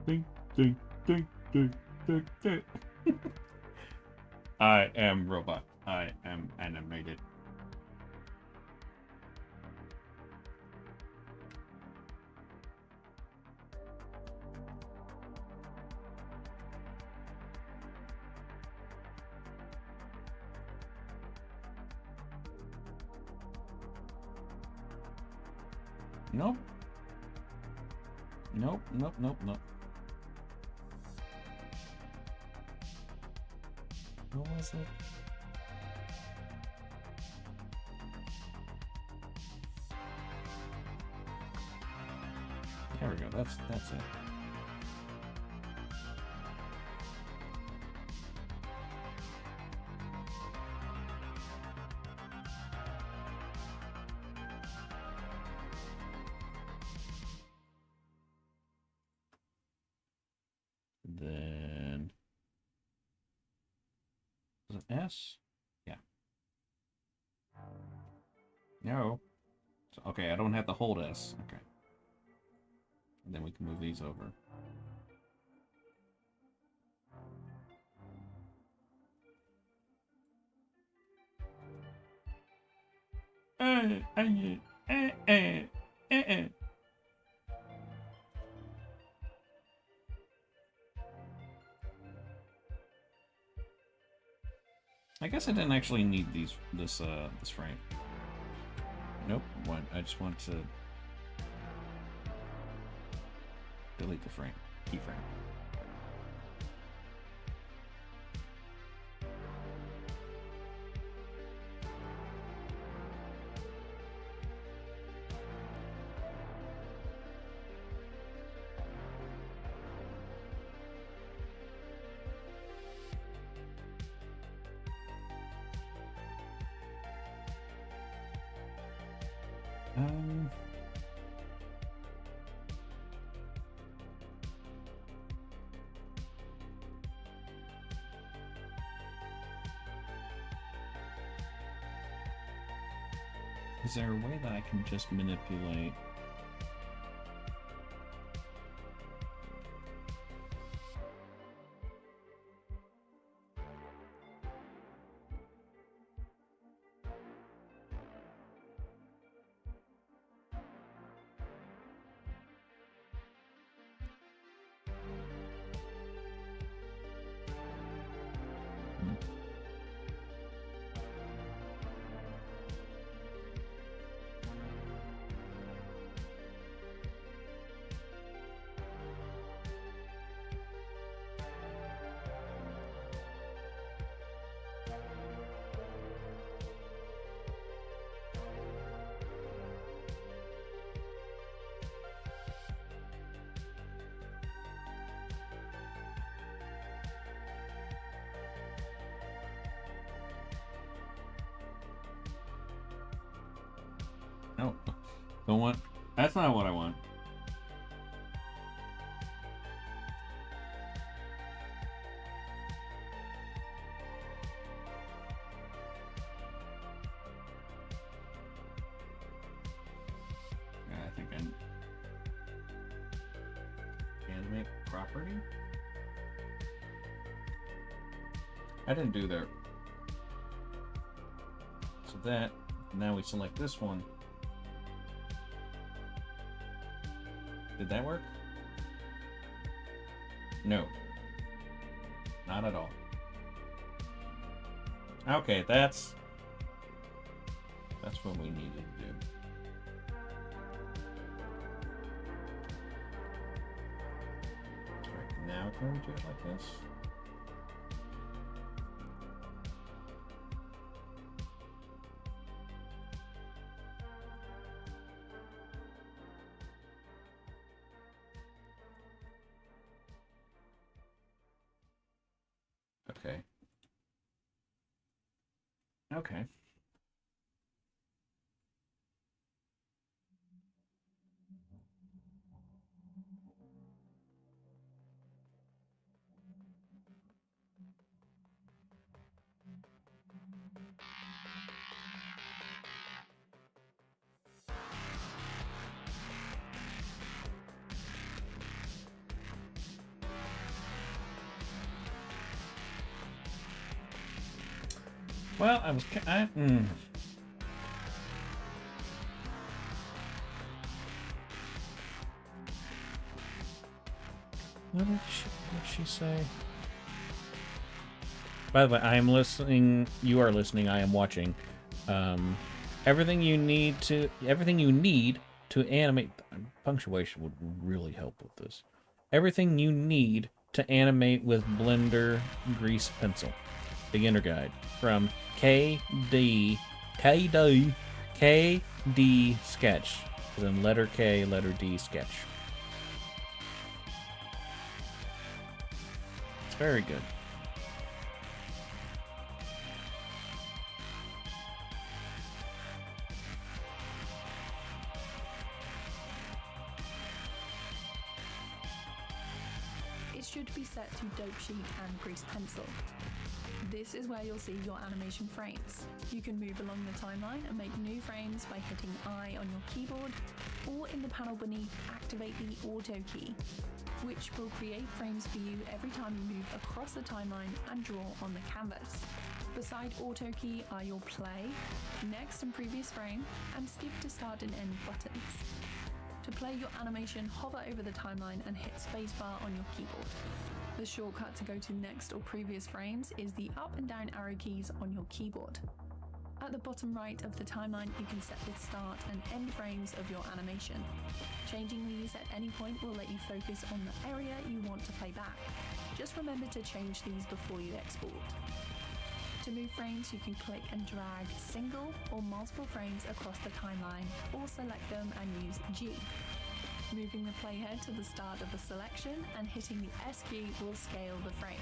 Ding, ding, ding, ding, ding, ding. I am robot. I am animated. Nope. Nope, nope, nope, nope. What was it? There we go. That's it. Then is it S? Yeah. No. So, okay, I don't have to hold S. Okay. And then we can move these over. I guess I didn't actually need this frame. Nope. I just want to delete the frame, keyframe. Is there a way that I can just manipulate? No, don't want. That's not what I want. I think I animate property. I didn't do that. So that now we select this one. Did that work? No. Not at all. Okay, that's what we needed to do. Alright, now can we do it like this? Okay. Okay. Well, I was. What did she say? By the way, I am listening. You are listening. I am watching. Everything you need to animate. Punctuation would really help with this. Everything you need to animate with Blender Grease Pencil. beginner guide from KD sketch, as in letter K, letter D sketch. It's very good. It should be set to dope sheet and grease pencil. This is where you'll see your animation frames. You can move along the timeline and make new frames by hitting I on your keyboard, or in the panel beneath, activate the auto key, which will create frames for you every time you move across the timeline and draw on the canvas. Beside auto key are your play, next and previous frame, and skip to start and end buttons. To play your animation, hover over the timeline and hit spacebar on your keyboard. The shortcut to go to next or previous frames is the up and down arrow keys on your keyboard. At the bottom right of the timeline, you can set the start and end frames of your animation. Changing these at any point will let you focus on the area you want to play back. Just remember to change these before you export. To move frames, you can click and drag single or multiple frames across the timeline, or select them and use G. Moving the playhead to the start of the selection and hitting the S key will scale the frames,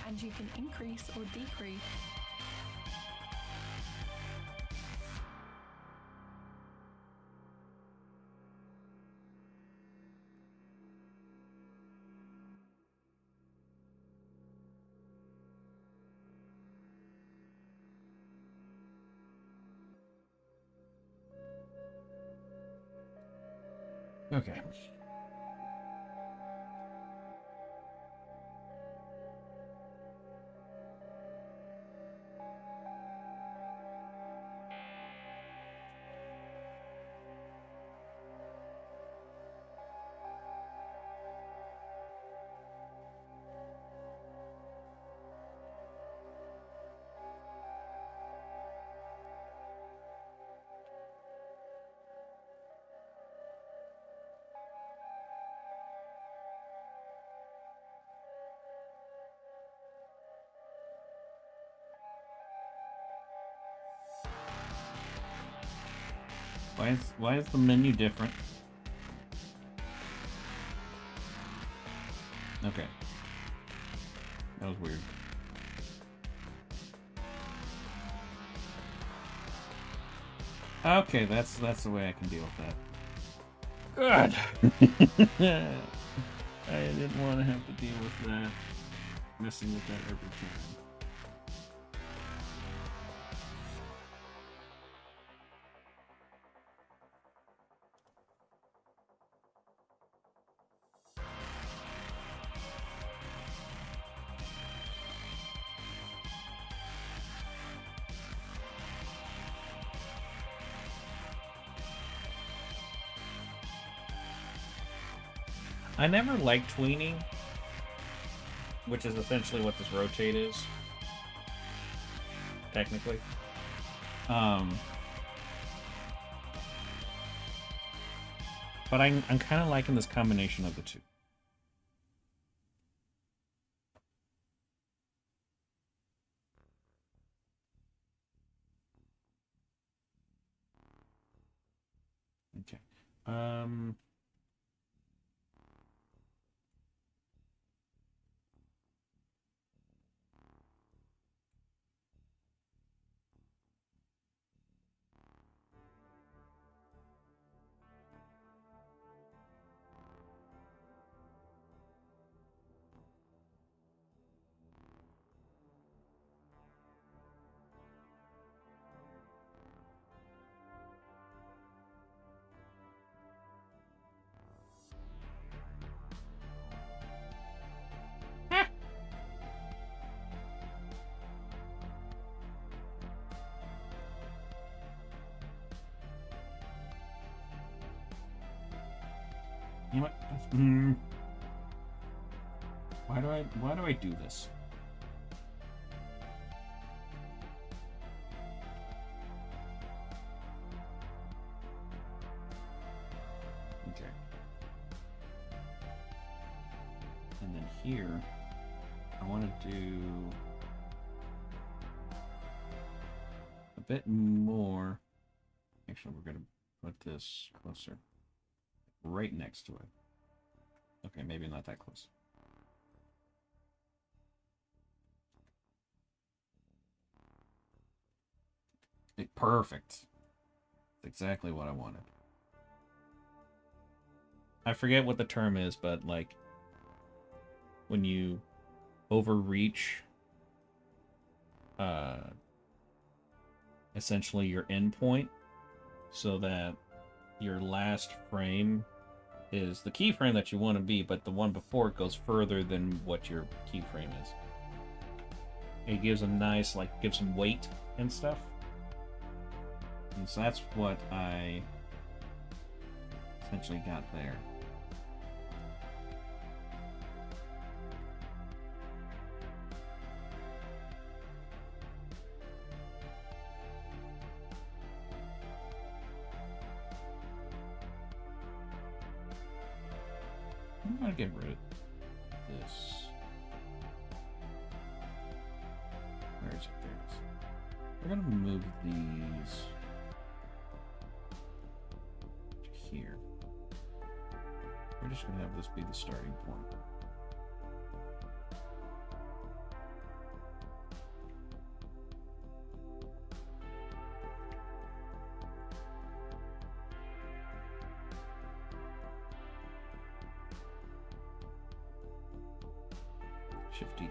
and you can increase or decrease. Okay. Why is the menu different? Okay. That was weird. Okay, that's the way I can deal with that. Good. I didn't want to have to deal with that. Messing with that every time. I never liked tweening, which is essentially what this rotate is, technically. But I'm kind of liking this combination of the two. Okay. You know what? Why do I do this? Okay. And then here, I want to do bit more. Actually, we're going to put this closer. Right next to it. Okay, maybe not that close. Perfect. That's exactly what I wanted. I forget what the term is, but like when you overreach essentially your endpoint so that your last frame is the keyframe that you want to be, but the one before it goes further than what your keyframe is. It gives a nice, like, gives some weight and stuff. And so that's what I essentially got there. I'm gonna get rid of this. Where is it? There it is. We're gonna move these to here. We're just gonna have this be the starting point. Shifty.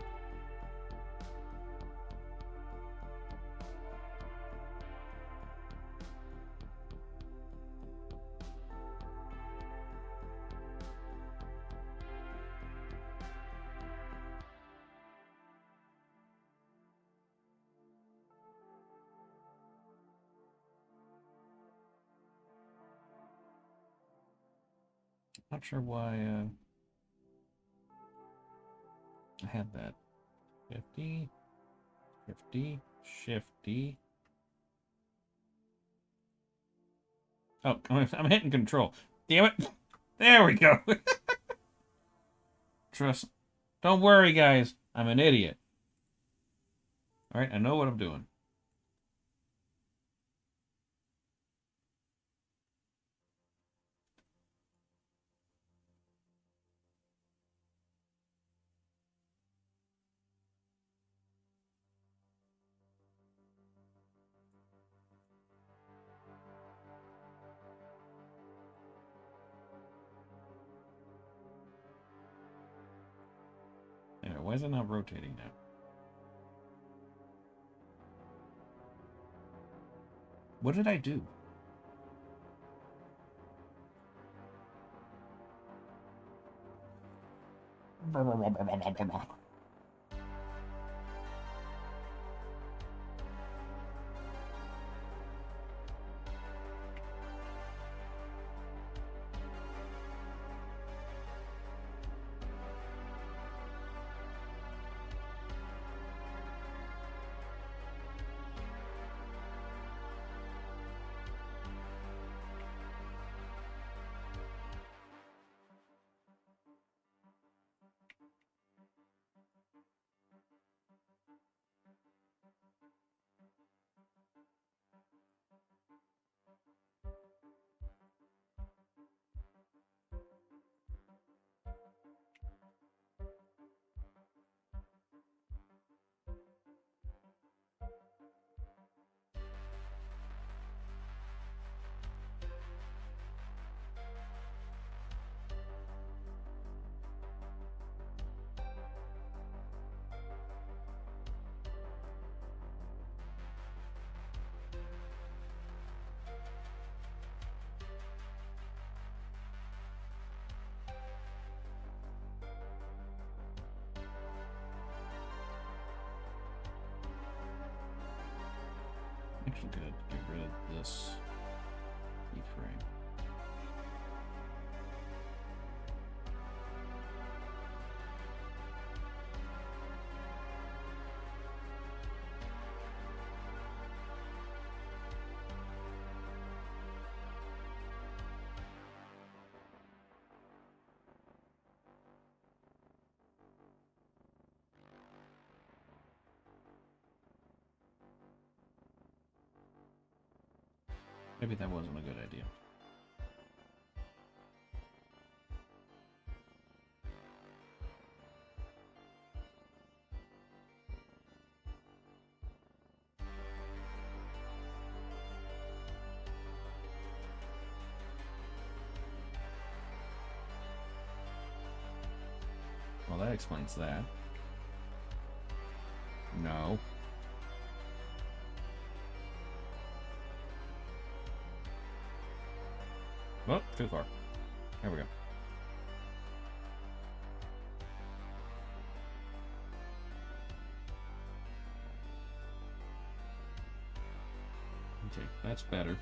Not sure why I had that. Shifty, shifty, shifty. Oh, I'm hitting control. Damn it. There we go. Trust. Don't worry, guys. I'm an idiot. Alright, I know what I'm doing. Anyway, why is it not rotating now? What did I do? Actually good. Get rid of this keyframe. Maybe that wasn't a good idea. Well, that explains that. No. Oh, too far. There we go. Okay, that's better.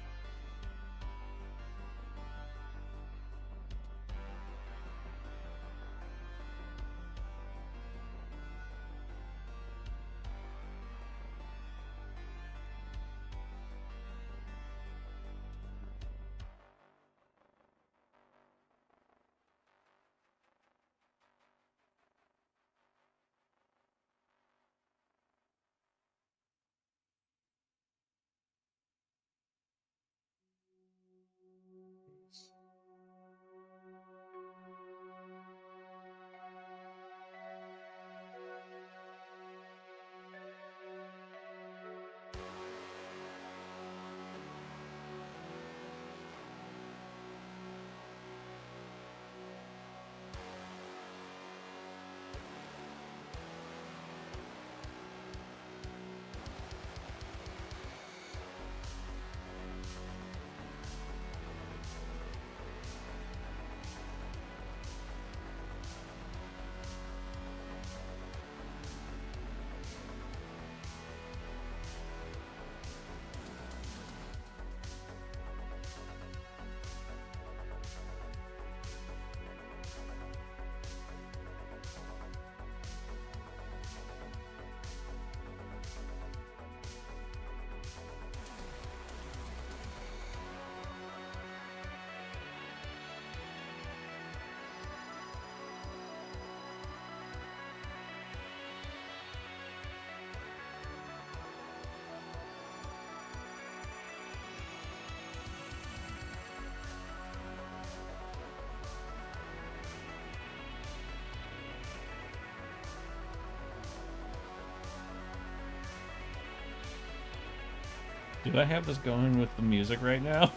Do I have this going with the music right now?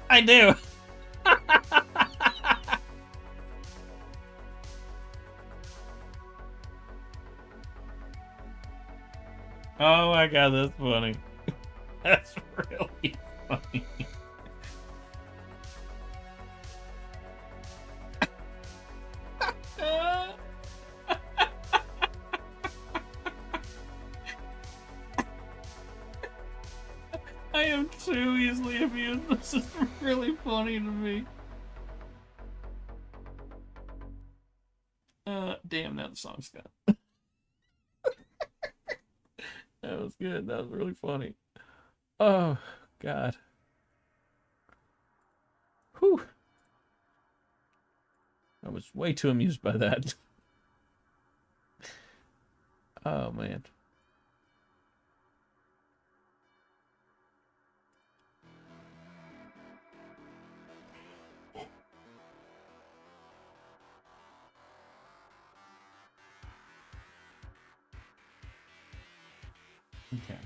I do! Oh my god, that's funny. That's really funny. I am too easily amused. This is really funny to me. Damn, now the song's gone. That was good. That was really funny. Oh, God. Whew. I was way too amused by that. Oh, man. Okay.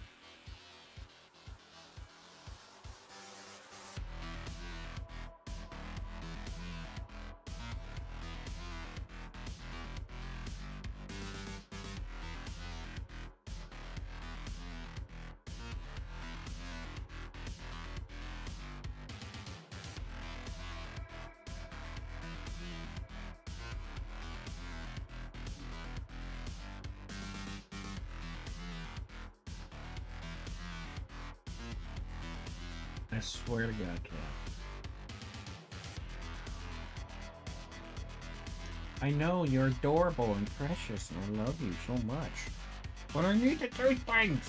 I swear to God, Cat. I know you're adorable and precious, and I love you so much. But I need to do things.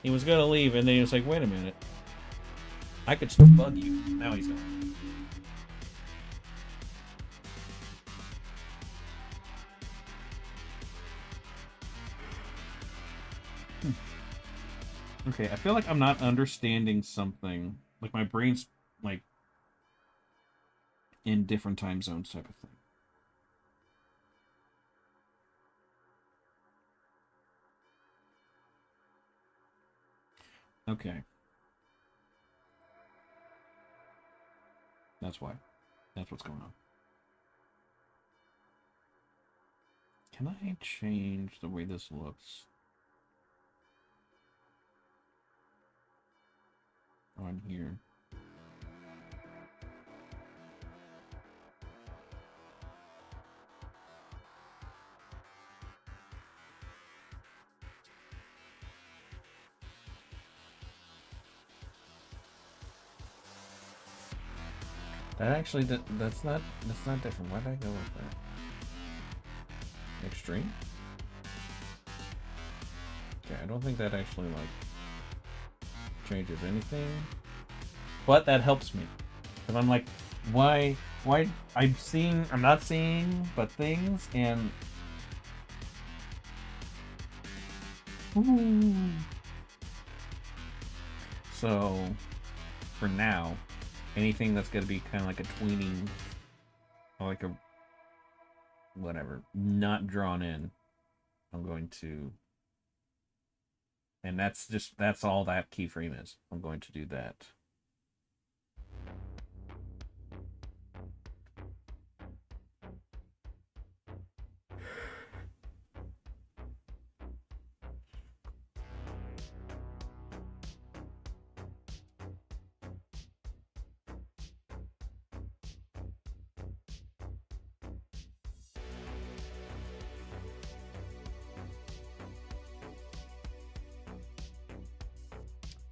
He was gonna leave, and then he was like, "Wait a minute, I could still bug you." Now he's gone. Okay, I feel like I'm not understanding something. Like my brain's like in different time zones type of thing. Okay. That's why. That's what's going on. Can I change the way this looks on here? That actually that's not different. Why did I go with that? Extreme? Okay, I don't think that actually like changes anything. But that helps me. Cuz I'm like why I'm not seeing but things and ooh. So for now, anything that's going to be kind of like a tweening or like a whatever, not drawn in, I'm going to, and that's all that keyframe is. I'm going to do that.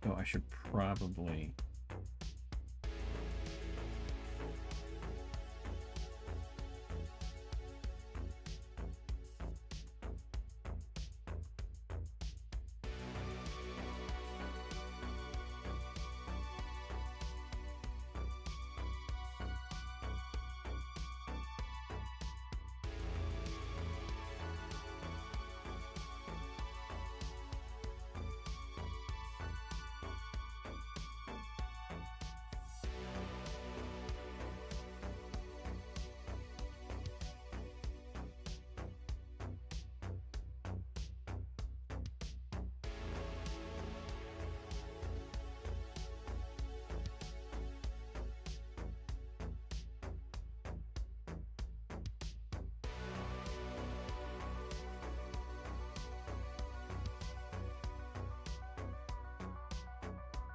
Oh, I should probably.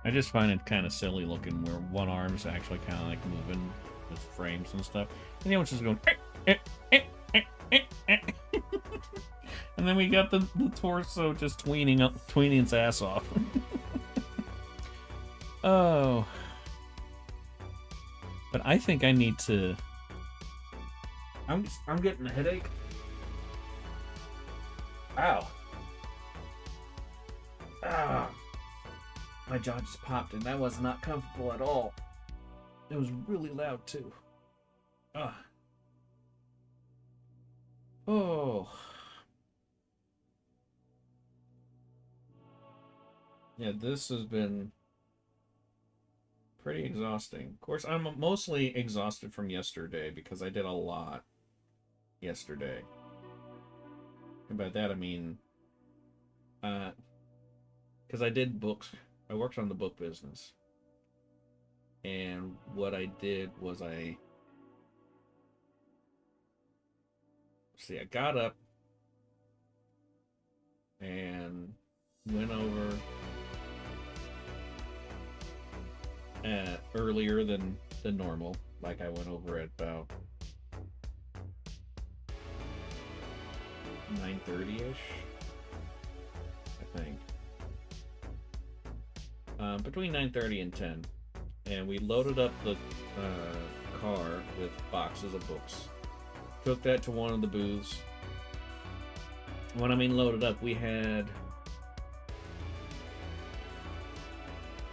I just find it kind of silly looking where one arm's actually kind of like moving with frames and stuff, and the other one's just going. And then we got the torso just tweening its ass off. Oh, but I think I need to. I'm getting a headache. Ow. Ah. My jaw just popped, and that was not comfortable at all. It was really loud, too. Ah. Oh. Yeah, this has been pretty exhausting. Of course, I'm mostly exhausted from yesterday because I did a lot yesterday. And by that I mean, because I did books. I worked on the book business. And what I did was I got up and went over earlier than normal. Like I went over at about 9:30ish, I think. Between 9:30 and 10, and we loaded up the car with boxes of books. Took that to one of the booths. When I mean loaded up, we had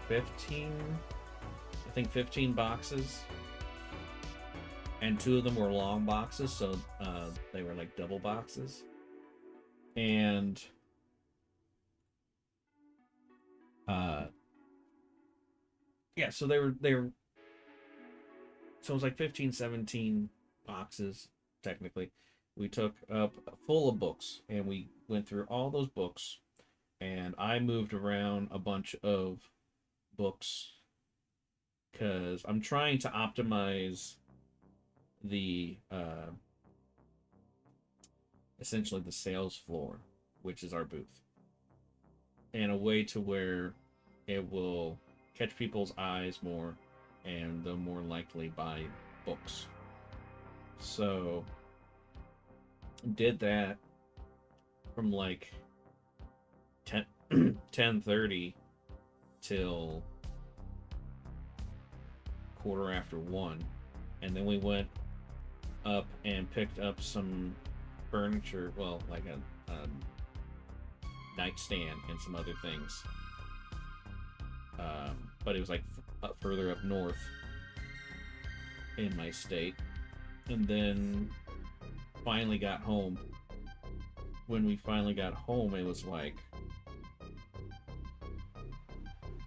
15 boxes, and 2 of them were long boxes, so they were like double boxes. And yeah, so they were so it was like 15, 17 boxes technically. We took up full of books and we went through all those books, and I moved around a bunch of books because I'm trying to optimize the essentially the sales floor, which is our booth, in a way to where it will catch people's eyes more and they'll more likely buy books. So did that from like 10 10:30 till quarter after 1, and then we went up and picked up some furniture, well, like a nightstand and some other things. But it was like further up north in my state, and then finally got home. When we finally got home, it was like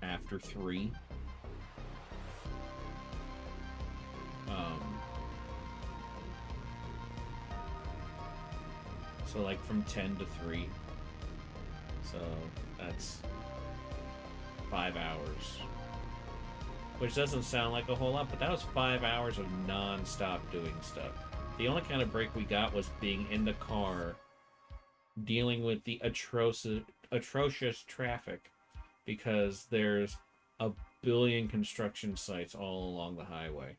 after 3. So like from 10 to 3. So that's 5 hours. Which doesn't sound like a whole lot, but that was 5 hours of non-stop doing stuff. The only kind of break we got was being in the car dealing with the atrocious traffic, because there's a billion construction sites all along the highway.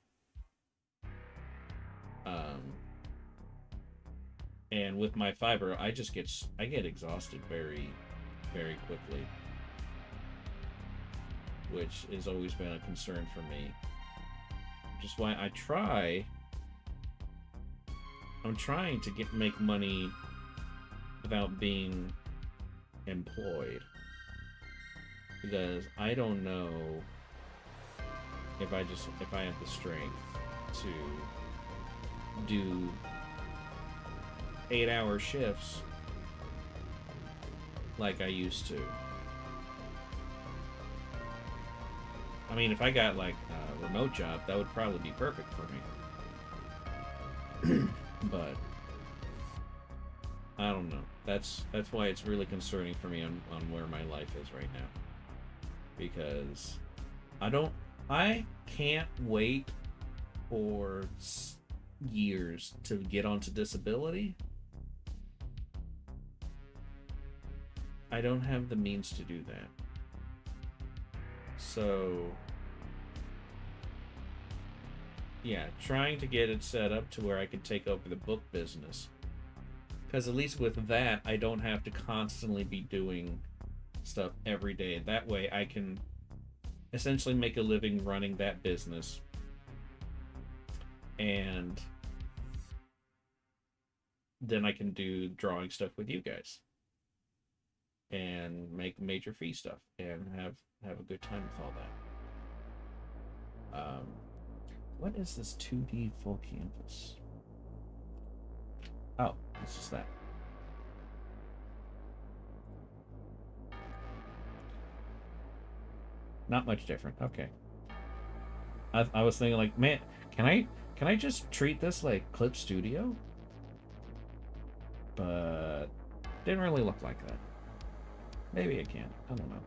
And with my fiber, I get exhausted very, very quickly, which has always been a concern for me. Which is why I'm trying to make money without being employed, because I don't know if I have the strength to do 8-hour shifts like I used to. I mean, if I got like a remote job, that would probably be perfect for me. But I don't know. That's why it's really concerning for me on where my life is right now. Because I can't wait for years to get onto disability. I don't have the means to do that. So yeah, trying to get it set up to where I can take over the book business. Because at least with that, I don't have to constantly be doing stuff every day. That way I can essentially make a living running that business. And then I can do drawing stuff with you guys. And make major fee stuff. And have a good time with all that. What is this 2D full canvas? Oh, it's just that. Not much different. Okay. I was thinking like, man, can I just treat this like Clip Studio? But didn't really look like that. Maybe it can. I don't know.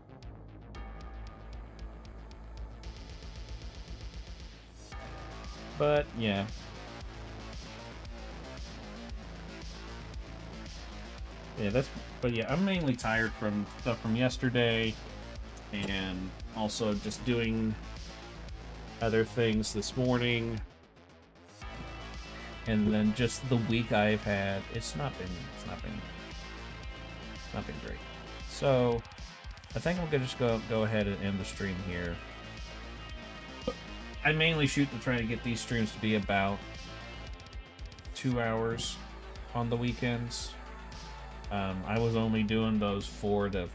But yeah. Yeah, but yeah, I'm mainly tired from stuff from yesterday, and also just doing other things this morning, and then just the week I've had. It's not been great. So I think I'm gonna just go ahead and end the stream here. I mainly shoot to try to get these streams to be about 2 hours on the weekends. I was only doing those 4 to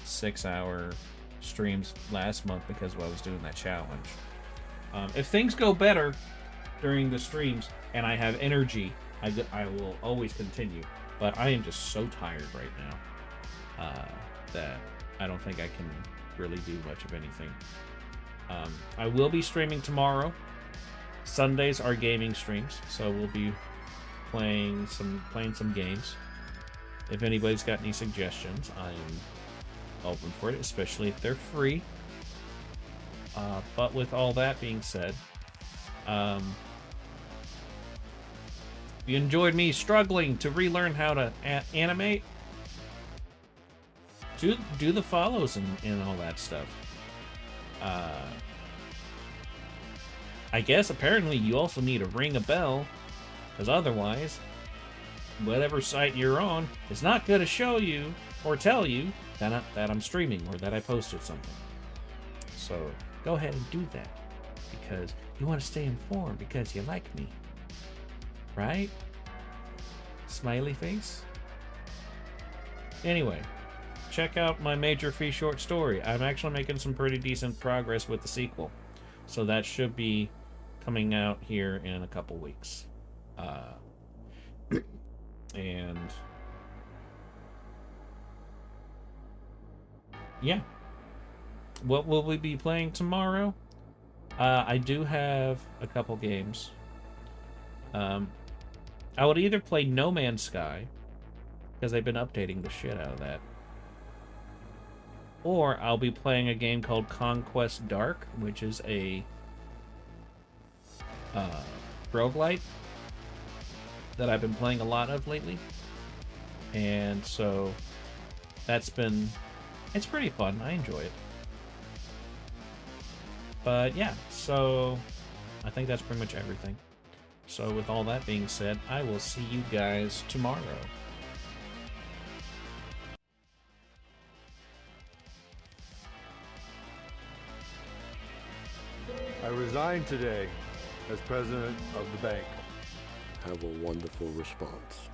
6 hour streams last month because I was doing that challenge. If things go better during the streams and I have energy, I will always continue. But I am just so tired right now that I don't think I can really do much of anything. I will be streaming tomorrow. Sundays are gaming streams, so we'll be playing some games. If anybody's got any suggestions, I am open for it, especially if they're free. But with all that being said, if you enjoyed me struggling to relearn how to animate, do the follows and all that stuff. I guess apparently you also need to ring a bell, because otherwise, whatever site you're on is not going to show you or tell you that I'm streaming or that I posted something. So go ahead and do that, because you want to stay informed because you like me. Right? Smiley face? Anyway, check out my Major Phee short story. I'm actually making some pretty decent progress with the sequel. So that should be coming out here in a couple weeks. And yeah. What will we be playing tomorrow? I do have a couple games. I would either play No Man's Sky, because they've been updating the shit out of that, or I'll be playing a game called Conquest Dark, which is a roguelite that I've been playing a lot of lately. And so it's pretty fun. I enjoy it. But yeah, so I think that's pretty much everything. So with all that being said, I will see you guys tomorrow. I resign today as president of the bank. Have a wonderful response.